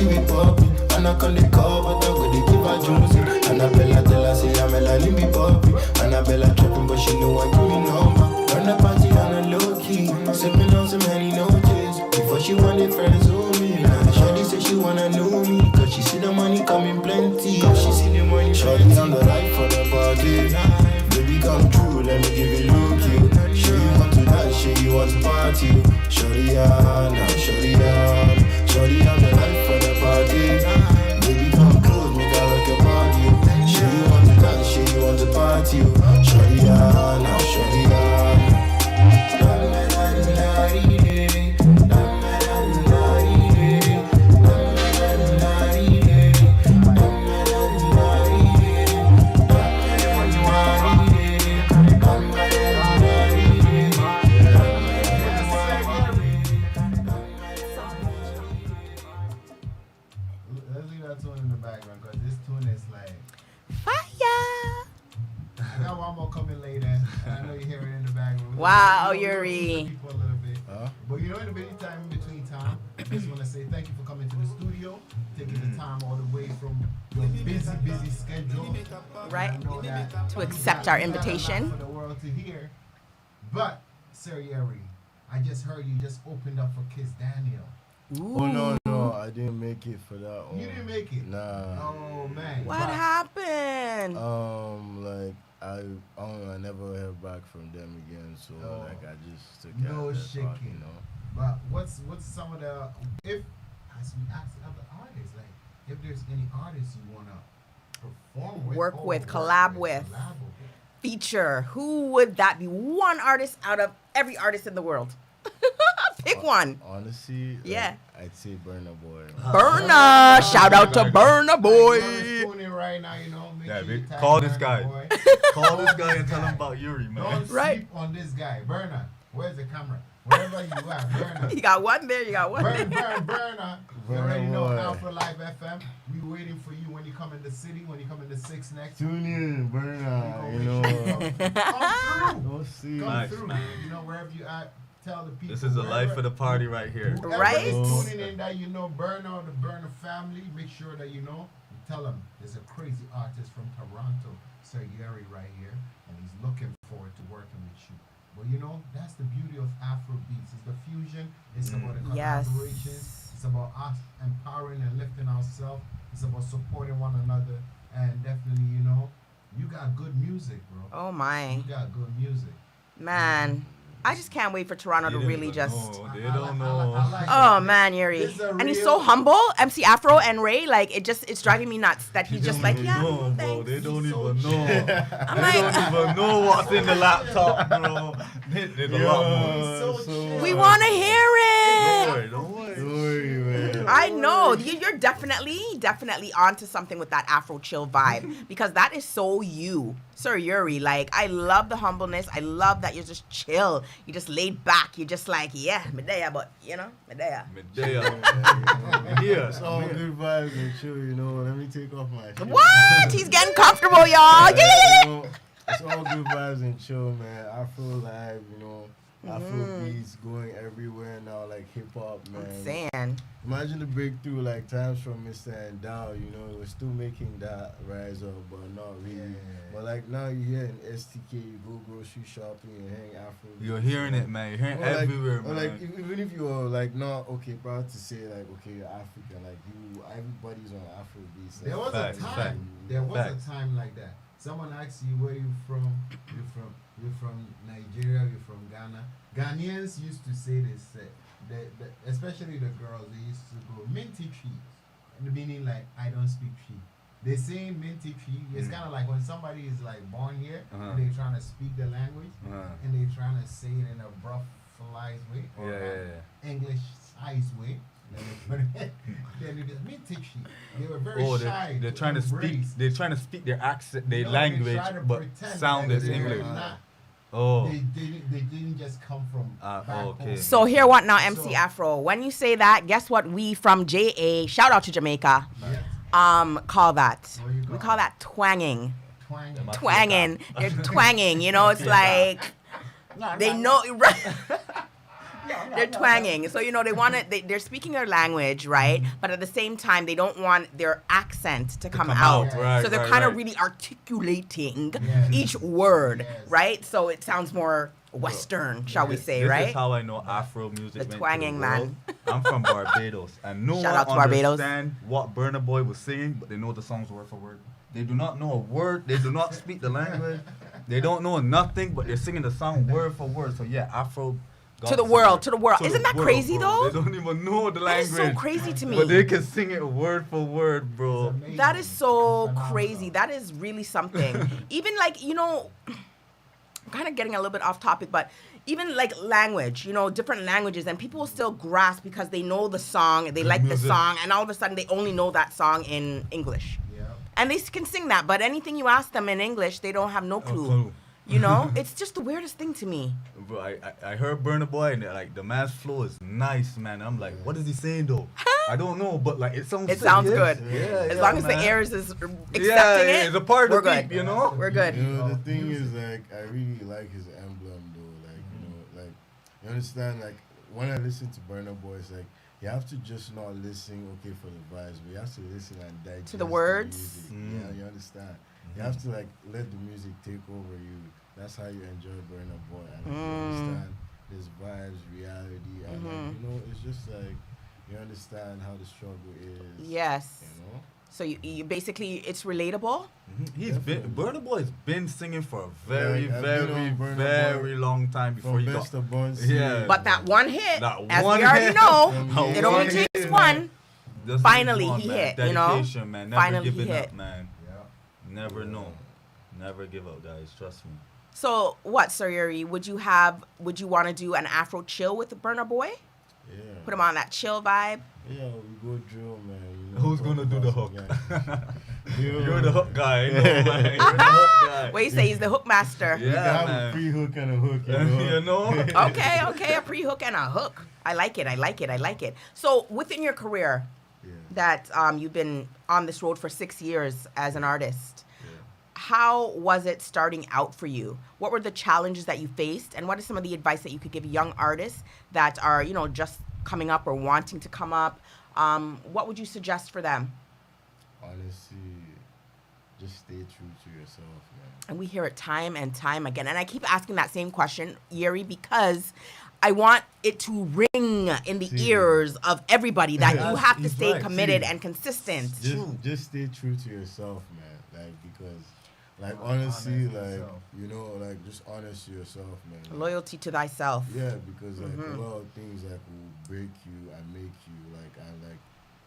we poppin'. And I call the call, but I go to give her juice. Annabella tell her, say I'm a me poppy. Annabella trapping, but she know I give me number. Run the party on a low key, sipping on some Henny, no chase. Before she wanted friends with me, now shorty say she wanna know me, cause she see the money coming plenty. She see the money, shorty on the life for the party. Baby, come true, let me give you look you. Sure you want to dance, sure you want to party. Shorty Anna, Shorty Anna. Shorty on the life for the party. Baby, come close, make I rock your body. Sure you want to dance, sure you want to party. Shorty Anna, Shorty Anna. Let's leave that tune in the background, because this tune is like, Fire. I got one more coming later, and I know you hear it in the background. Wow, We'll Yeri. people a little bit. But you know, in the meantime, in between time, I just want to say thank you for coming to the studio, taking the time all the way from your busy schedule. Right. I know that To accept our invitation. For the world to hear. But, Sir Yeri, I just heard you just opened up for Kiss Daniel. Oh no, I didn't make it for that one. You didn't make it? Nah. Oh, man. What happened? Like I don't know, I never heard back from them again, so like I just took No out that shaking. thought, you know. But what's some of the, if, as we ask other artists, like, if there's any artists you want to perform with, Work with, collab with. Feature. Who would that be? One artist out of every artist in the world. Pick one. Honestly, Yeah. I'd say Burna Boy. Burna. Shout out to Burna Boy. Tune in right now, you know. Make Yeah, sure you big- tag call this Burna guy. Boy. Call this guy and tell him about Yeri, man. Don't Right. sleep on this guy. Burna, where's the camera? Wherever you are, Burna. You got one there, you got one there. Burna. You Burna already know Boy. AFROLIVE FM. We waiting for you when you come in the city, when you come in the 6 next. Tune in, We Burna, gonna you make know. sure you come through. Don't see. Come Nice, through. man. You know, wherever you at, tell the people. This is the life wherever- of the party right here. Whoever Right? is tuning in that you know Burna or the Burna family, make sure that you know, tell them there's a crazy artist from Toronto, Sir Yeri right here, and he's looking forward to working with you. But you know, that's the beauty of Afrobeats. It's the fusion, it's about the Yes. collaborations, it's about us empowering and lifting ourselves, it's about supporting one another, and definitely, you know, you got good music, bro. Oh my. You got good music. Man. I just can't wait for Toronto to They really don't just. know. They I don't like know. Oh it. man, Yeri. This is a And he's real- so humble. MC Afro and Ray, like it's driving me nuts that he's just like, yeah, No, bro. thanks. They don't He's so even know. I'm They like, don't even know what's in the laptop, bro. There's a lot more. we want to hear Don't it. worry, don't worry. Don't worry, man. I know you're definitely onto something with that Afro chill vibe because that is so you, Sir Yeri. Like I love the humbleness. I love that you're just chill. You're just laid back. You're just like, yeah, Medea, but you know, Medea. Yeah. It's all good vibes and chill, you know. Let me take off my shit. What? He's getting comfortable, y'all. You Yeah. know, it's all good vibes and chill, man. AFROLIVE, you know. Afrobeats going everywhere now, like hip hop, man. I'm saying. Imagine the breakthrough, like times from Mr. and Dow, you know, we're still making that rise up, but not really. Yeah. But like now you hear in STK, you go grocery shopping and hang Afrobeats. You're hearing it, man. You're hearing Or like, everywhere, or man. like even if you're like not proud to say like you're African, like everybody's on Afrobeats. There was Facts, a time. facts. There was Facts. a time like that. Someone asks you where you from. You're from Nigeria. You're from Ghana. Ghanaians used to say this. Especially the girls, they used to go minty tree, in the meaning like I don't speak tree. They say minty tree. It's kind of like when somebody is like born here and they're trying to speak the language and they're trying to say it in a brutalized way or English-sized way. Then they just minty tree. They were very Oh, shy. they're trying to speak. embrace. They're trying to speak their accent, their No, they language, try to but pretend sound like as they're English. not. Oh, They didn't just come from back okay. home. So here what now, MC So- Afro? When you say that, guess what we from JA, shout out to Jamaica, Yeah. call that? What do you We call call that twanging. Twang. Twanging. They're twanging, you know, it's like they know they're twanging. So you know they're speaking their language, right? But at the same time they don't want their accent to come out. out, right, So they're right, kind of right. really articulating Yes. each word, Yes. right? So it sounds more Western, shall we say, this right? is how I know Afro music. The went to twanging, world. I'm from Barbados, and no Shout out to one Barbados. understand what Burna Boy was saying, but they know the songs word for word. They do not know a word. They do not speak the language. They don't know nothing, but they're singing the song word for word. So yeah, Afro. To the world, to the world. Isn't that world, crazy, bro. though? They don't even know the That language. is so crazy to me. But they can sing it word for word, bro. Amazing. That is so Phenomenal. crazy. That is really something. Even like, you know, I'm kind of getting a little bit off topic, but even like language, you know, different languages, and people will still grasp because they know the song, they like the music. song, and all of a sudden they only know that song in English. Yeah. And they can sing that, but anything you ask them in English, they don't have no clue. clue. You know? It's just the weirdest thing to me. Bro, I heard Burna Boy and like the man's flow is nice, man. I'm like, what is he saying though? I don't know, but like it sounds. It sick, sounds yeah. good. Yeah, As long as the man. airs is accepting Yeah, it, it's a part we're of the good. beat, you know. We're good. You know, the thing is, like, I really like his emblem, though. Like, you know, like, you understand, like, when I listen to Burna Boy, it's like, you have to just not listen, okay, for the vibes, but you have to listen and digest To the words? music. Mm. Yeah, you understand. You have to, like, let the music take over you. That's how you enjoy Burna Boy. And you understand there's vibes, reality, and, like, you know, it's just like, you understand how the struggle is. Yes. You know. So you basically, it's relatable. He's been Burna Boy's been singing for a very, Yeah, I've been very, on Burna very Boy long time before From he got. Best of Buns. Yeah. But that one hit, That as one we already hit. know, That it only one takes hit, one. Just Finally, one, he man. hit, you know? Dedication, man. Never Finally, he giving hit. up, man. Yeah. Never know. Never give up, guys. Trust me. So what, Sir Yeri, would you want to do an Afro chill with Burna Boy? Yeah. Put him on that chill vibe? Yeah, we go drill, man. You know, Who's talk gonna do the about hook? some gang. You're the hook guy. I know, man. You're the hook guy. What you say, he's the hook master? We can Yeah, have a man. pre-hook and a hook, you know. You know? Okay, a pre-hook and a hook. I like it. So within your career, Yeah. that you've been on this road for 6 years as an artist, Yeah. how was it starting out for you? What were the challenges that you faced, and what is some of the advice that you could give young artists that are, just coming up or wanting to come up? What would you suggest for them? Honestly, just stay true to yourself, man. And we hear it time and time again. And I keep asking that same question, Yeri, because I want it to ring in the See. ears of everybody that you have to He's stay right, committed see. and consistent. Just stay true to yourself, man. Like, because, like, Honest honestly, to like, yourself. you know, like, just honest to yourself, man. Like, Loyalty to thyself. yeah, because, like, Mhm. a lot of things, like, will break you and make you, like, and, like,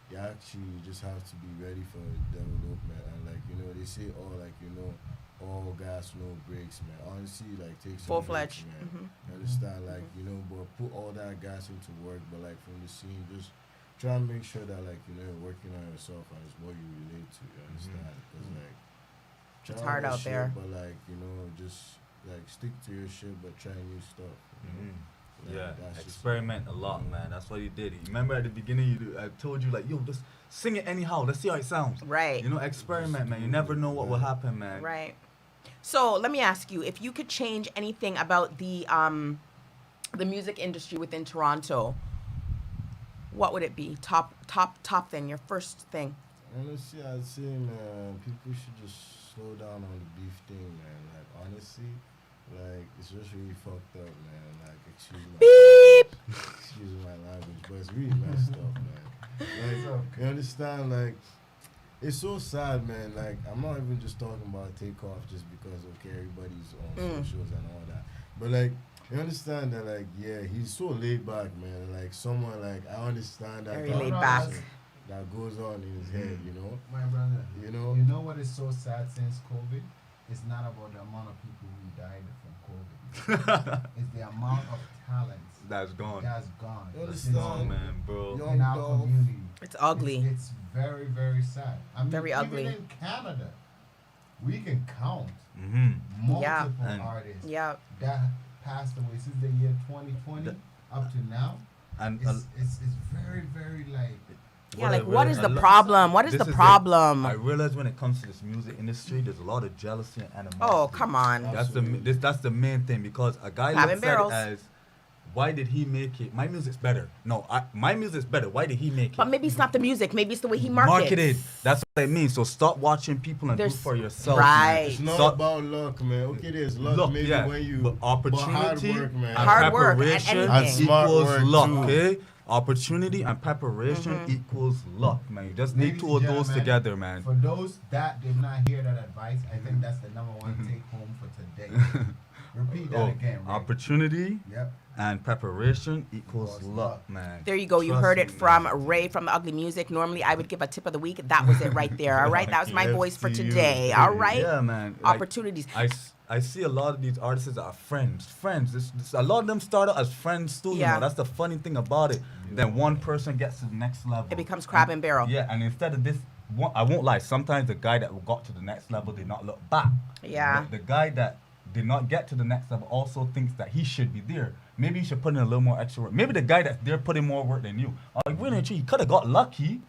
you actually just have to be ready for development. And, like, they say, all gas, no brakes, man. Honestly, like, take some Full-fledged. risks, man. Mhm. You understand, like, but put all that gas into work, but, like, from the scene, just try and make sure that, like, you're working on yourself and it's what you relate to, you understand? Because, like, try It's all hard that out shit, there. but, like, just, like, stick to your shit, but try new stuff. You know? Like, Yeah, that's just- experiment a lot, man. That's what he did. Remember at the beginning, I told you, like, yo, just sing it anyhow. Let's see how it sounds. Right. Experiment, man. You never know what will happen, man. Right. So let me ask you, if you could change anything about the music industry within Toronto, what would it be? Top thing, your first thing. Honestly, I'd say, man, people should just slow down on the beef thing, man. Like, honestly, like, it's just really fucked up, man. Like, excuse my language, but it's really messed up, man. Like, you understand, like, it's so sad, man. Like, I'm not even just talking about Takeoff just because, okay, everybody's on socials and all that. But, like, you understand that, like, yeah, he's so laid back, man. Like, someone, like, I understand that. Very thought laid process back. That goes on in his head, you know? My brother, You know? you know what is so sad since COVID? It's not about the amount of people who died from COVID. It's the amount of talent That's gone. that's gone. You since understand? COVID Man, bro. Yo, in our dog. community. It's ugly. It's very, very sad. I mean, Very ugly. Even in Canada, we can count Mm-hmm. multiple Yeah. And- artists Yeah. that passed away since the year 2020 up to now. And It's very, very like. Yeah, like, I what is realized- the problem? What is This the it. problem? I realize when it comes to this music industry, there's a lot of jealousy and animosity. Oh, come on. That's the main thing, because a guy Having looks at barrels. it as, why did he make it? My music's better. No, my music's better. Why did he make it? But maybe it's not the music. Maybe it's the way he markets. Marketed. That's what I mean. So stop watching people and There's- do for yourself. right. It's not So- about luck, man. Okay, there's luck, Look, maybe yeah, when you but opportunity hard work, man. and Hard work and preparation anything. And smart equals work, luck. too. Okay, opportunity and preparation Mm-hmm. equals luck, man. You just need Ladies two of and those gentlemen, together, man. For those that did not hear that advice, I think that's the number one take home for today. Repeat that again, Ray. Opportunity Yep. and preparation equals Equals luck, luck. man. There you go. You Trust heard me, it from man. Ray from the Ugly Music. Normally, I would give a tip of the week. That was it right there. All right, that was my voice for FTU. today. All right, Yeah, man. Like, opportunities. I see a lot of these artists that are friends. A lot of them start out as friends too. Yeah. That's the funny thing about it. Then one person gets to the next level. It becomes crab and barrel. Yeah, and instead of this, I won't lie. Sometimes the guy that got to the next level did not look back. Yeah. The guy that did not get to the next level also thinks that he should be there. Maybe you should put in a little more extra work. Maybe the guy that's there put in more work than you. Like, really, you could have got lucky,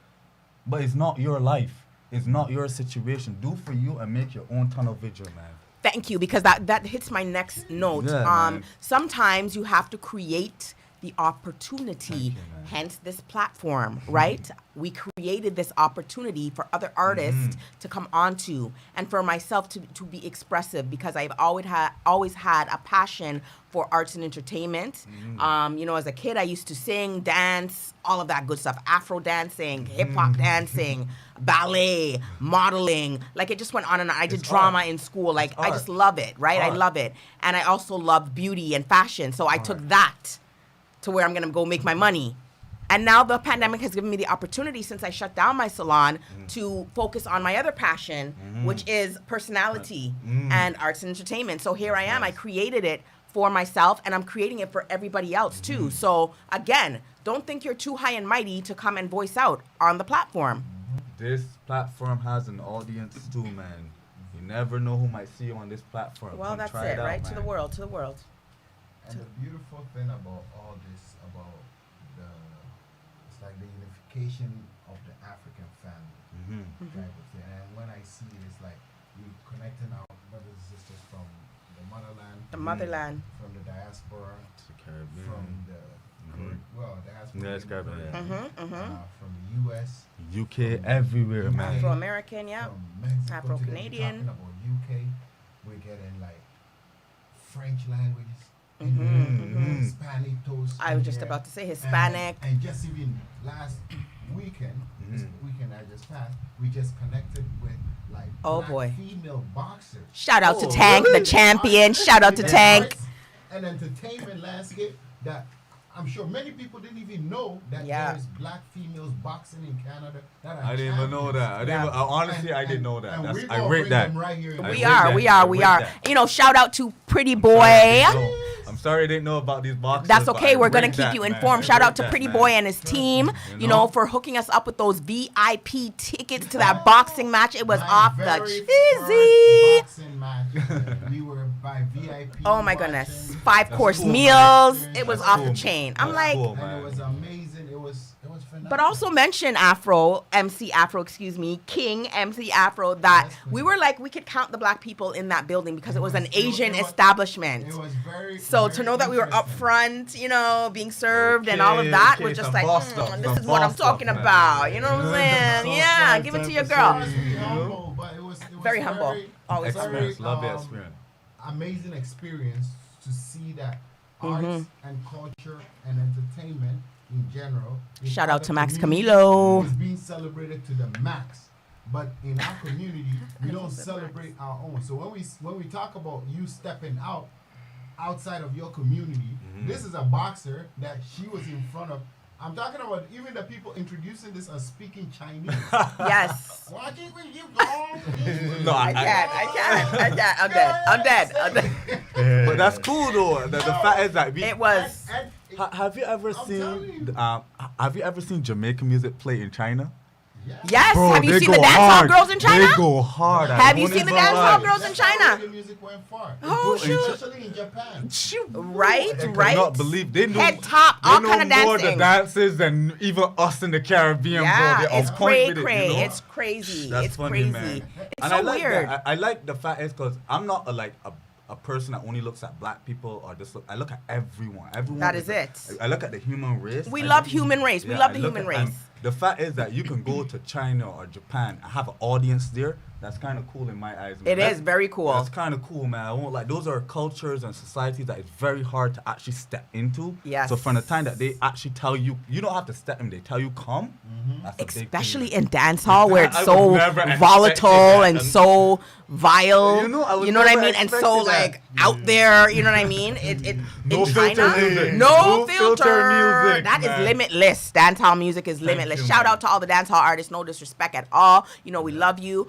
but it's not your life. It's not your situation. Do for you and make your own tunnel vision, man. Thank you, because that hits my next note. Yeah, man. Sometimes you have to create the opportunity, Thank you, man. hence this platform, right? We created this opportunity for other artists to come onto, and for myself to be expressive, because I've always had a passion for arts and entertainment. You know, as a kid, I used to sing, dance, all of that good stuff. Afro dancing, hip hop dancing, ballet, modeling. Like, it just went on and on. I did drama in school. Like, I just love it, right? I love it. And I also love beauty and fashion. So I took that to where I'm going to go make my money. And now the pandemic has given me the opportunity, since I shut down my salon, to focus on my other passion, which is personality and arts and entertainment. So here I am. I created it for myself, and I'm creating it for everybody else too. So again, don't think you're too high and mighty to come and voice out on the platform. This platform has an audience too, man. You never know who might see you on this platform. Well, Come that's try it, out, right? To man. the world, to the world. And the beautiful thing about all this, about it's like the unification of the African family. Type of thing. And when I see it, it's like we connecting our brothers and sisters from the motherland, The motherland. from the diaspora, The Caribbean. from the diaspora, Yes, Caribbean. from the U.S., UK, everywhere, man. Afro-American, yeah. from Mexico, Afro-Canadian. to talking about UK, we're getting like French languages, Hispanic toast. I was just about to say Hispanic. And just even last weekend, this weekend I just passed, we just connected with like Oh, black boy. female boxers. Shout out to Oh, Tank, really? the champion. Shout out to And Tank. arts and entertainment landscape that I'm sure many people didn't even know that Yeah. there's black females boxing in Canada. That are I didn't even know champions. that. I didn't. Honestly, I didn't know that. And That's, we're I gonna rate bring that. them right here. I We rate are, that. we I are, we rate are. that. You know, shout out to Pretty I Boy. didn't know. I'm sorry I didn't know about these boxes. That's but okay. I We're gonna rate keep that, you man. informed. I Shout rate out to that, Pretty man. Boy and his team, You you know, know? for hooking us up with those VIP tickets to that boxing match. It was My off the very cheesy. first boxing match, we were by VIP. Oh my watching, goodness. 5-course cool, man. meals. It was That's off cool. the chain. I'm That's like, cool, and man. it was amazing. It was phenomenal. but also mention MC Afro, King MC Afro, that Yes, we please. were like, we could count the black people in that building because it was an It Asian was- establishment. It was very. So very to know that we were up interesting. front, you know, being served and all of that was just some like, boss stuff, this some is what I'm boss talking stuff, man. about. You know what I'm saying? Some Yeah, fun give it to type your of girl. It was service, you know? humble, but it was Very humble. Always very, Experience. Love the experience. amazing experience to see that arts and culture and entertainment in general. in Shout out other to Max communities Camilo. is being celebrated to the max. But in our community, we don't celebrate our own. So when we talk about you stepping outside of your community, this is a boxer that she was in front of. I'm talking about even the people introducing this as speaking Chinese. Yes. Why can't we give the No, I can't. I'm dead. But that's cool though. The fact is that we. It was. Have you ever I'm telling seen? you. Have you ever seen Jamaican music play in China? Yes. Bro, Have you they seen the go dancehall hard. girls in China? They go hard. Have you I seen the won't even dancehall lie. girls in China? The music went far. Oh, shoot. Especially in Japan. Right, I right. cannot believe they know. Head top, they all know kind of more the dancing. dances than even us in the Caribbean, Yeah, bro. They it's on point with it, cray. you know? It's crazy. That's It's funny, crazy. man. It's And so I like weird. That. I like the fact is because I'm not a person that only looks at black people or just look. I look at everyone. Everyone. That is it. I look at the human race. We I love look- human race. We Yeah, love I the look human at- and race. The fact is that you can go to China or Japan and have an audience there. That's kind of cool in my eyes. Man. It is very cool. That's kind of cool, man. I won't like those are cultures and societies that it's very hard to actually step into. Yes. So from the time that they actually tell you, you don't have to step in. They tell you come. That's a big thing. Especially in dancehall where it's I so would never expect volatile that. and so vile. You know, I would you know what I never mean? And so expected that. like out there, you know what I mean? It No in filter China, music. no No filter. filter music, That is man. limitless. Dancehall music is limitless. you, Shout man. out to all the dancehall artists. No disrespect at all. You know we love you.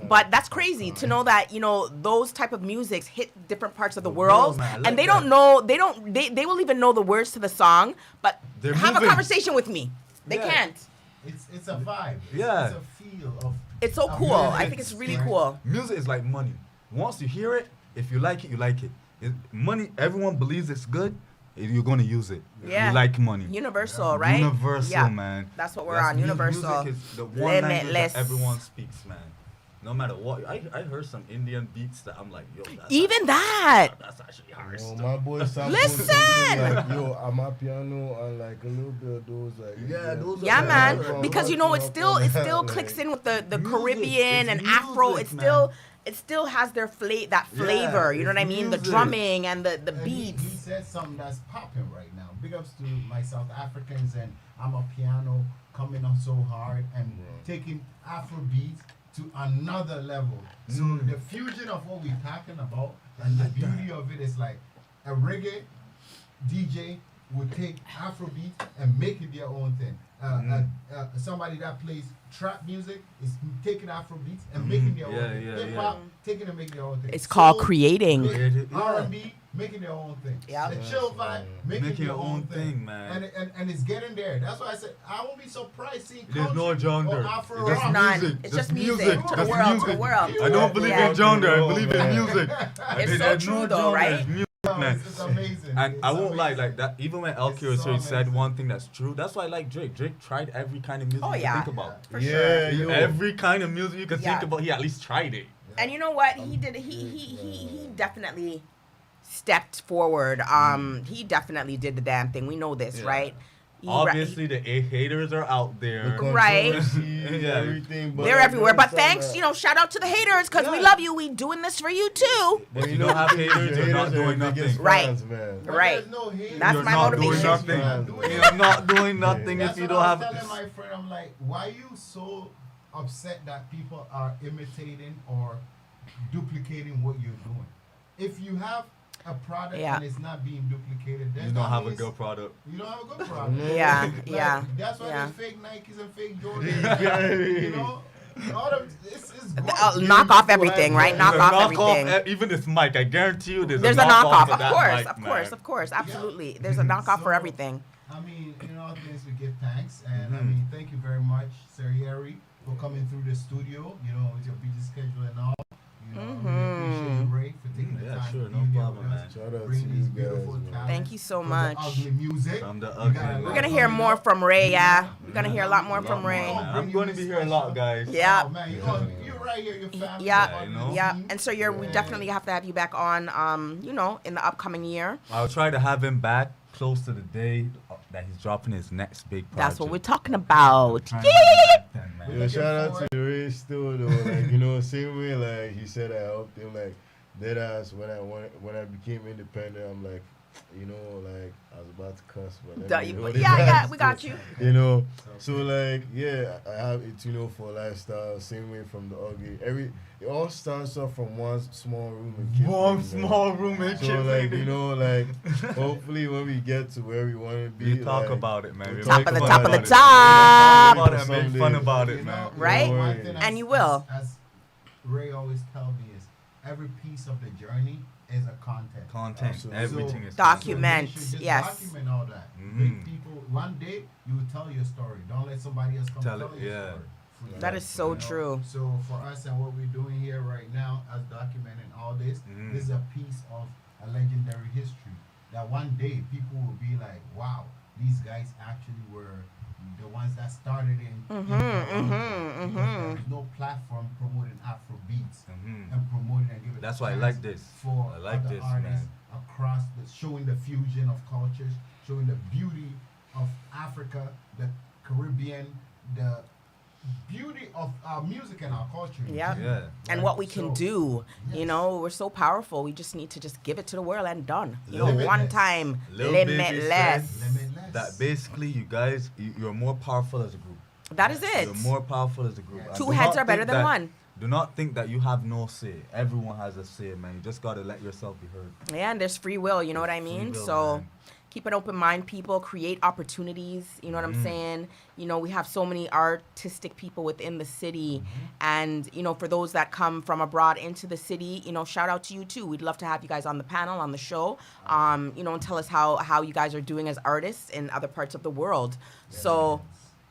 But that's crazy to know that you know those type of musics hit different parts of the world, man. I like and they that. don't know. They will even know the words to the song, but They're have moving. a conversation with me. They Yeah. can't. It's a vibe. Yeah. It's a feel of. It's so of cool. music, I think it's really right? cool. Music is like money. Once you hear it, if you like it, you like it. Money, everyone believes it's good. You're gonna use it. Yeah. You like money. Universal, right? Universal, Yeah. man. That's what we're on. Universal. Music is the one language Limitless. that everyone speaks, man. no matter what, I heard some Indian beats that I'm like, yo, that's Even actually, that. that's actually hard Yo, stuff. my boy sampled Listen! something like, yo, I'm a piano and like a little bit of those like those are Yeah, the- man. Yeah, Because you know, it still clicks in with the Music, Caribbean it's and Afro. music, It still has their that flavor. You know it's what I mean? The music. drumming and the And he beats. said something that's popping right now. Big ups to my South Africans and I'm a piano coming on so hard and taking Afrobeats to another level. So the fusion of what we're talking about and the beauty of it is like a reggae DJ would take Afrobeats and make it their own thing. Somebody that plays trap music is taking Afrobeats and making their own thing. Hip hop taking and making their own thing. It's called Soul, creating. R&B making their own thing. Yeah. The chill vibe making Making their your own own thing, thing, man. And it's getting there. That's why I said I won't be surprised seeing There's no country genre. or Afro It's just rock. None. music. It's Just just music. music. To the Just world. To the music. world. I don't believe Yeah. in genre. I Oh, believe in man. music. It's so There's true no though, genre, right? it's music, man. It's amazing. And I It's won't lie, amazing. like that. Even when Elkay It's was so here, he said amazing. one thing that's true. That's why I like Drake. Drake tried every kind of music Oh, you yeah. can think about. For Yeah, sure. yo. Every kind of music you can Yeah. think about, he at least tried it. And you know what? He did. He definitely stepped forward. He definitely did the damn thing. We know this, Yeah. right? He Obviously, the haters are out there. Right. controversies, Yeah. everything. But They're like, everywhere. don't But sound thanks, like- you know, shout out to the haters because we Yeah. love you. We doing this for you too. But If you don't have haters, you're not doing your biggest nothing. Right. fans, man. But Right. there's no hate. That's You're my not doing motivation. nothing. Man. You're not doing nothing That's if you what don't I have. was telling my friend, I'm like, why you so upset that people are imitating or duplicating what you're doing? If you have a product Yeah. and it's not being duplicated, then You don't that have a means good product. You don't have a good product. Yeah, Like, yeah, That's why yeah. there's fake Nikes and fake Jordans. You know, all of it's good. Knock off everything, right? Knock There's off a everything. Even this mic, I guarantee you, there's There's a a knockoff, of of that course, mic, of man. course, of course, absolutely. There's a knockoff for So, everything. I mean, in all things we give thanks, and I Mhm. mean, thank you very much, Sir Yeri, for coming through the studio. You know, with your busy schedule and all. You know, I really appreciate you, Ray, for taking the Yeah, time sure, to no be here problem, with us, man. Shout out bring to these you beautiful guys, man. talents Thank you so for much. The ugly music. From the You ugly got a music. We're lot gonna hear coming more up. from Ray, yeah. We're gonna hear a lot more A lot from more, Ray. man. Bring I'm you going to this be here a lot, special- guys. Yeah. Oh, man, you're right here, your family. Yeah, part of you the know? yeah. team. And so we definitely have to have you back on, you know, in the upcoming year. I'll try to have him back close to the day that he's dropping his next big project. That's what we're talking about. Trying Yeah, to yeah, yeah, get that, man. Yo, Looking shout out forward. to Ray still though, like you know, same way like he said I helped him like dead ass when I became independent. I'm like, you know, like I was about to cuss, but let me hold it yeah, back we got still. you. You know, so like yeah, I have it, you know, for lifestyle. Same way from the ugly. It all starts off from one small room in Kipling, One man. small room in So like Kipling. you know, like hopefully when we get to where we want to be, We talk like, about it, man. we'll We talk Top of the about top of the it. top. Talk about it, make fun about You it, know, man. Right? one thing And you will. As Ray always tells me is, every piece of the journey is a content. Content, Absolutely. everything So- is Document. So you should just yes. document all that. Mhm. Make people, one day you will tell your story. Don't let somebody else come Tell tell, it, your yeah. story. for you. That is so You know? true. So for us and what we're doing here right now, as documenting all this, Mhm. this is a piece of a legendary history. That one day people will be like, "Wow, these guys actually were the ones that started in." Mhm, Toronto," mhm, because mhm. there is no platform promoting Afrobeats Mhm. and promoting and giving. That's a why I chance like this. For I like other this, artists man. across showing the fusion of cultures, showing the beauty of Africa, the Caribbean, the beauty of our music and our culture. Yep. Yeah. And what we can So, do, you yes. know, we're so powerful. We just need to just give it to the world and done. You know, Limitless. one time, Lil Baby limitless. said Limitless. That basically, you guys, you're more powerful as a group. That is it. You're more powerful as a group. Yeah. And Two do heads not are better think than that- one. Do not think that you have no say. Everyone has a say, man. You just gotta let yourself be heard. Yeah, and there's free will, you know what I Free mean? will, So man. keep an open mind, people. Create opportunities. You know what I'm saying? You know, we have so many artistic people within the city. And, you know, for those that come from abroad into the city, you know, shout out to you too. We'd love to have you guys on the panel, on the show, you know, and tell us how you guys are doing as artists in other parts of the world. So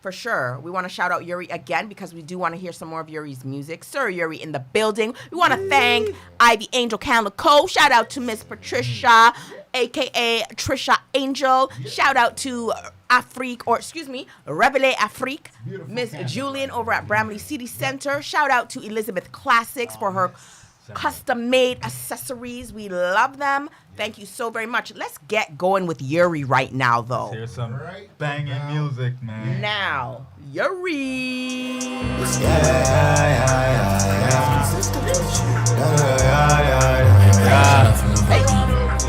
for sure, we want to shout out Yeri again because we do want to hear some more of Yeri's music. Sir Yeri in the building. We want to thank Ivy Angel Calico. Shout out to Miss Patricia, aka Trisha Angel. Shout out to Afrique, or excuse me, Réveillé Afrique. Beautiful Miss campus Julian right over there. at Bramley City Center. Shout out to Elizabeth Classics for her custom-made accessories. We love them. Thank you so very much. Let's get going with Yeri right now, though. Here's some Right banging now. music, man. Now, Yeri.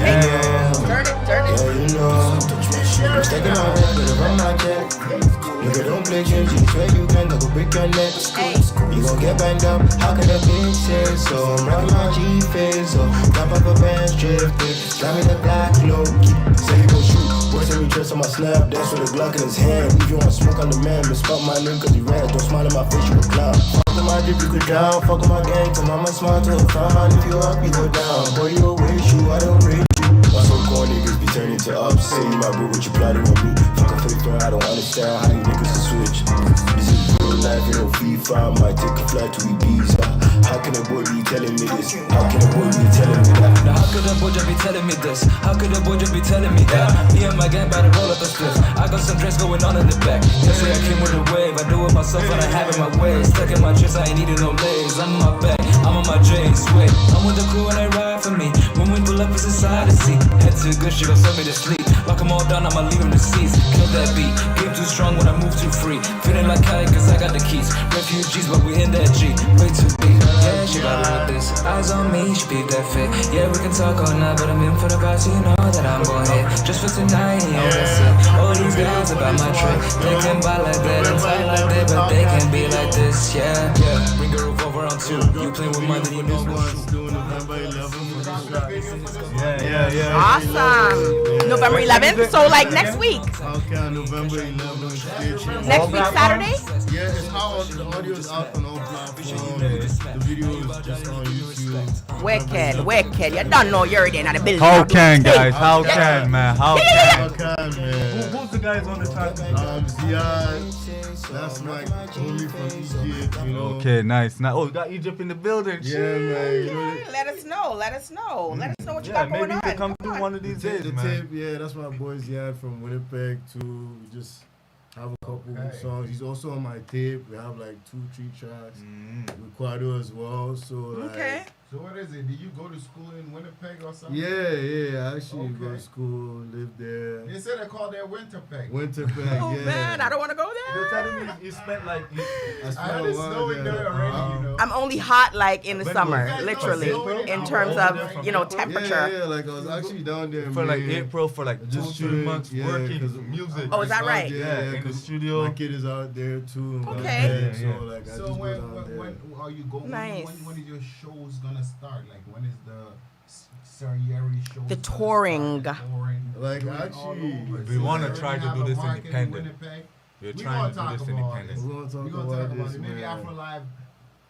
Hey, turn it. Taking my red, gonna run my check. Nigga, don't play games, you swear you can, I go break your neck. Hey. You gon' get banged up, how could a bitch say so? I'm rocking my G-face, so jump up a bench, drifting. Slam in the black, low key, say you gon' shoot. Boys every dress on my snap, dance with a Glock in his hand. If you want smoke on the man, misspell my name cause he red. Don't smile in my face, you a clown. Fuck with my drip, you could drown. Fuck with my gang, cause I'm a smart to a clown. If you up, you go down. Boy, you a wish you, I don't rate you. Why so corny, niggas be turning to ups. Say you my bro, but you plotting with me. Fuck a fake friend, I don't understand how you niggas can switch. This is real life, you know, FIFA. I might take a flight to Ibiza. How can a boy be telling me this? How can a boy be telling me that? Now how could a boy just be telling me this? How could a boy just be telling me that? Me and my gang about to roll up a spliff. I got some drinks going on in the back. They say I came with a wave. I do it myself and I have it my way. Stuck in my chest, I ain't needing no legs. I'm on my back, I'm on my J's. Wait, I'm with the crew and they ride for me. When we pull up, it's inside the seat. Head too good, she gon' send me to sleep. Lock them all down, I'ma leave them to cease. Kill that beat, game too strong when I move too free. Feeling like Cali cause I got the keys. Refugees, but we in that G. Way too deep. Yeah, she got with this. Eyes on me, she beat that fit. Yeah, we can talk all night, but I'm in for the vibe, so you know that I'm gon' hit. Just for tonight, yeah, that's it. All these guys about my trick. They can buy like that and tie like that, but they can be like this, yeah. Yeah, bring a revolver on two. You play with mine, then you know what's true. Yeah. Awesome. November 11th, so like next week. Okay, November 11th. Next week, Saturday? Yeah, it's out. The audio is out on all platforms. The video is just on YouTube. Wicked. You don't know you're there in the building. How can, guys? How can, man? How can? Okay, man. Who's the guys on the track? Ziad, that's my homie from Egypt, you know. Okay, nice. Now, oh, we got Egypt in the building. Yeah, man. You know, Let us know. Let us know what you Yeah, got maybe going you on. can come through one of these days, the man. tape, yeah, that's my boy Ziad from Winnipeg too. We just have a couple of songs. He's also on my tape. We have like 2-3 tracks. With Quado as well. So like, Okay. So what is it? Did you go to school in Winnipeg or something? Yeah, I actually go Okay. to school, live there. They said they called there Winterpeg. Winnipeg, Oh yeah. man, I don't want to go You're there. telling me you spent like I I spent heard a it's while snowing there already, you know. I'm only hot like in the When summer, was it? literally, April? in I'm terms over of there from Yeah, temperature. like I was actually down there for like May. April for like Just 2-3 months yeah, working 'cause music. Oh, is that out right? there, Yeah, in the 'cause studio. My kid is out there too. and Okay. like, Yeah, yeah. So like I So just when, go down there. when are you going? Nice. When is your shows gonna start? Like when is the Sir Yeri show? The touring. Like, Doing actually, all over. we So wanna you try already to have do a this market in independent. Winnipeg. We're We trying to gonna do talk this about independent. We're gonna talk We're gonna about talk about this, it. Maybe man. AfroLive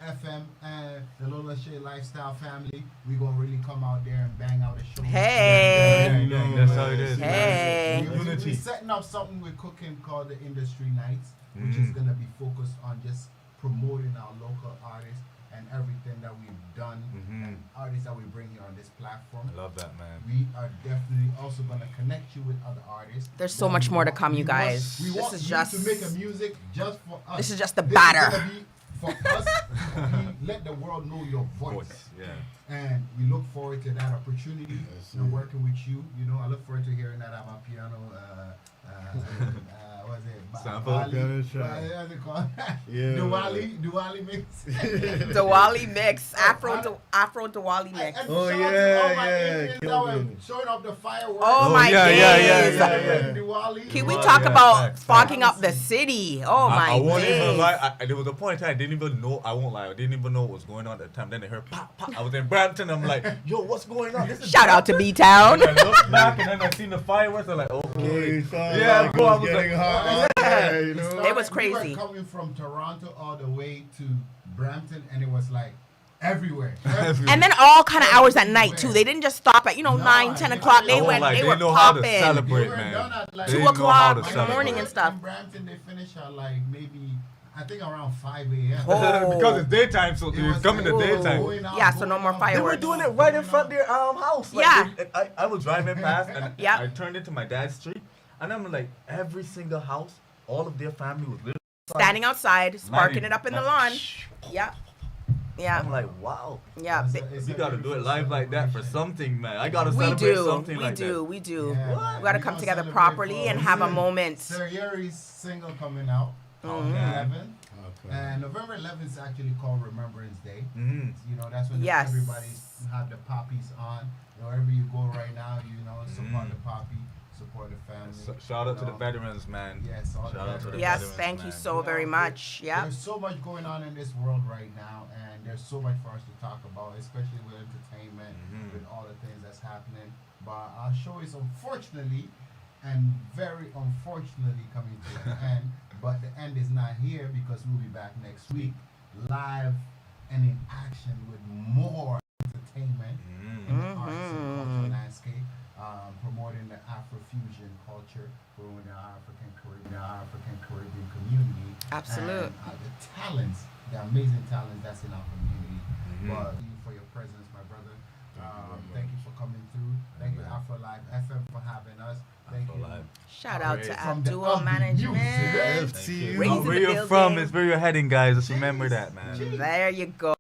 FM and the LASHADE Lifestyle family. We gonna really come out there and bang out a show. Hey. That's how it is. Hey. We're Unity. setting up something we're cooking called the Industry Nights, which is gonna be focused on just promoting our local artists and everything that we've done and artists that we bring here on this platform. I love that, man. We are definitely also gonna connect you with other artists. There's so that much we more to want- come, you we want- guys. We This want is you just- to make a music just for us. This is just the This batter. Is gonna be for us. We let the world know your voice. Yeah. And we look forward to that opportunity and working with you. You know, I look forward to hearing that on my piano. What is it? Sample? Piano track. What's it called? Yeah. Diwali mix. Diwali mix, Afro Diwali mix. And Oh, shout out to yeah, all my yeah, Indians that kill were them. showing up the fireworks. Oh my yeah, yeah, yeah, days. yeah. Diwali. Can we Diwali, talk yeah, about facts, fogging up the city? Oh my I won't days. even lie. There was a point in time I didn't even know. I won't lie. I didn't even know what was going on at the time. Then I heard pop, pop. I was in Brampton. I'm like, yo, what's going on? This is Shout out to B-Town. And I looked back and then I seen the fireworks. I'm like, okay. Yeah, bro, I was getting like, hot out there, you know. It was We crazy. were coming from Toronto all the way to Brampton, and it was like everywhere. And then all kind of hours at night too. They didn't just stop at 9, 10 o'clock. They I won't went. lie, They they were know how to popping. celebrate, They were man. done at like They 2 know how o'clock to in the celebrate. morning and stuff. In Brampton, they finish at like maybe I think around 5 a.m. Oh. Because it's daytime, so It they was come in the like, daytime. going out, Yeah, so going no more out, fireworks. They were doing it right in front of their house. Like, Yeah. I was driving past and Yep. I turned into my dad's street. And I'm like, every single house, all of their family was literally Standing outside, sparking lighting, it up in the like, lawn. Yeah. Yeah. I'm like, wow. Yeah. It's We a gotta do it beautiful live like that for celebration. something, man. I gotta We celebrate do. something We like do. that. We do. Yeah, man. We gotta We come gonna together celebrate properly for- and have a Listen, moment. Sir Yeri's single coming out on the 11th. Okay. And November 11th is actually called Remembrance Day. Mm-hmm. You know, that's when Yes. everybody's have the poppies on. Wherever you go right now, you know, support the poppy, support the family. Shout out to you the know. veterans, man. Yes, all the Shout out to the veterans. Yes, veterans, thank you man. so very much. Yeah. There's so much going on in this world right now, and there's so much for us to talk about, especially with entertainment, with all the things that's happening. But our show is unfortunately and very unfortunately coming to an end. But the end is not here because we'll be back next week, live and in action with more entertainment in the arts and cultural landscape, promoting the Afrofusion culture, promoting the African Caribbean community. Absolute. And, the talents, the amazing talents that's in our community. But thank you for your presence, my brother. Thank you for coming through. Thank you, AfroLive FM, for having us. Thank you. AFROLIVE. Shout out to From the Abdul ugly Management. music. FTU. Raising Where the you're from building. is where you're heading, guys. Just remember that, man. There you go.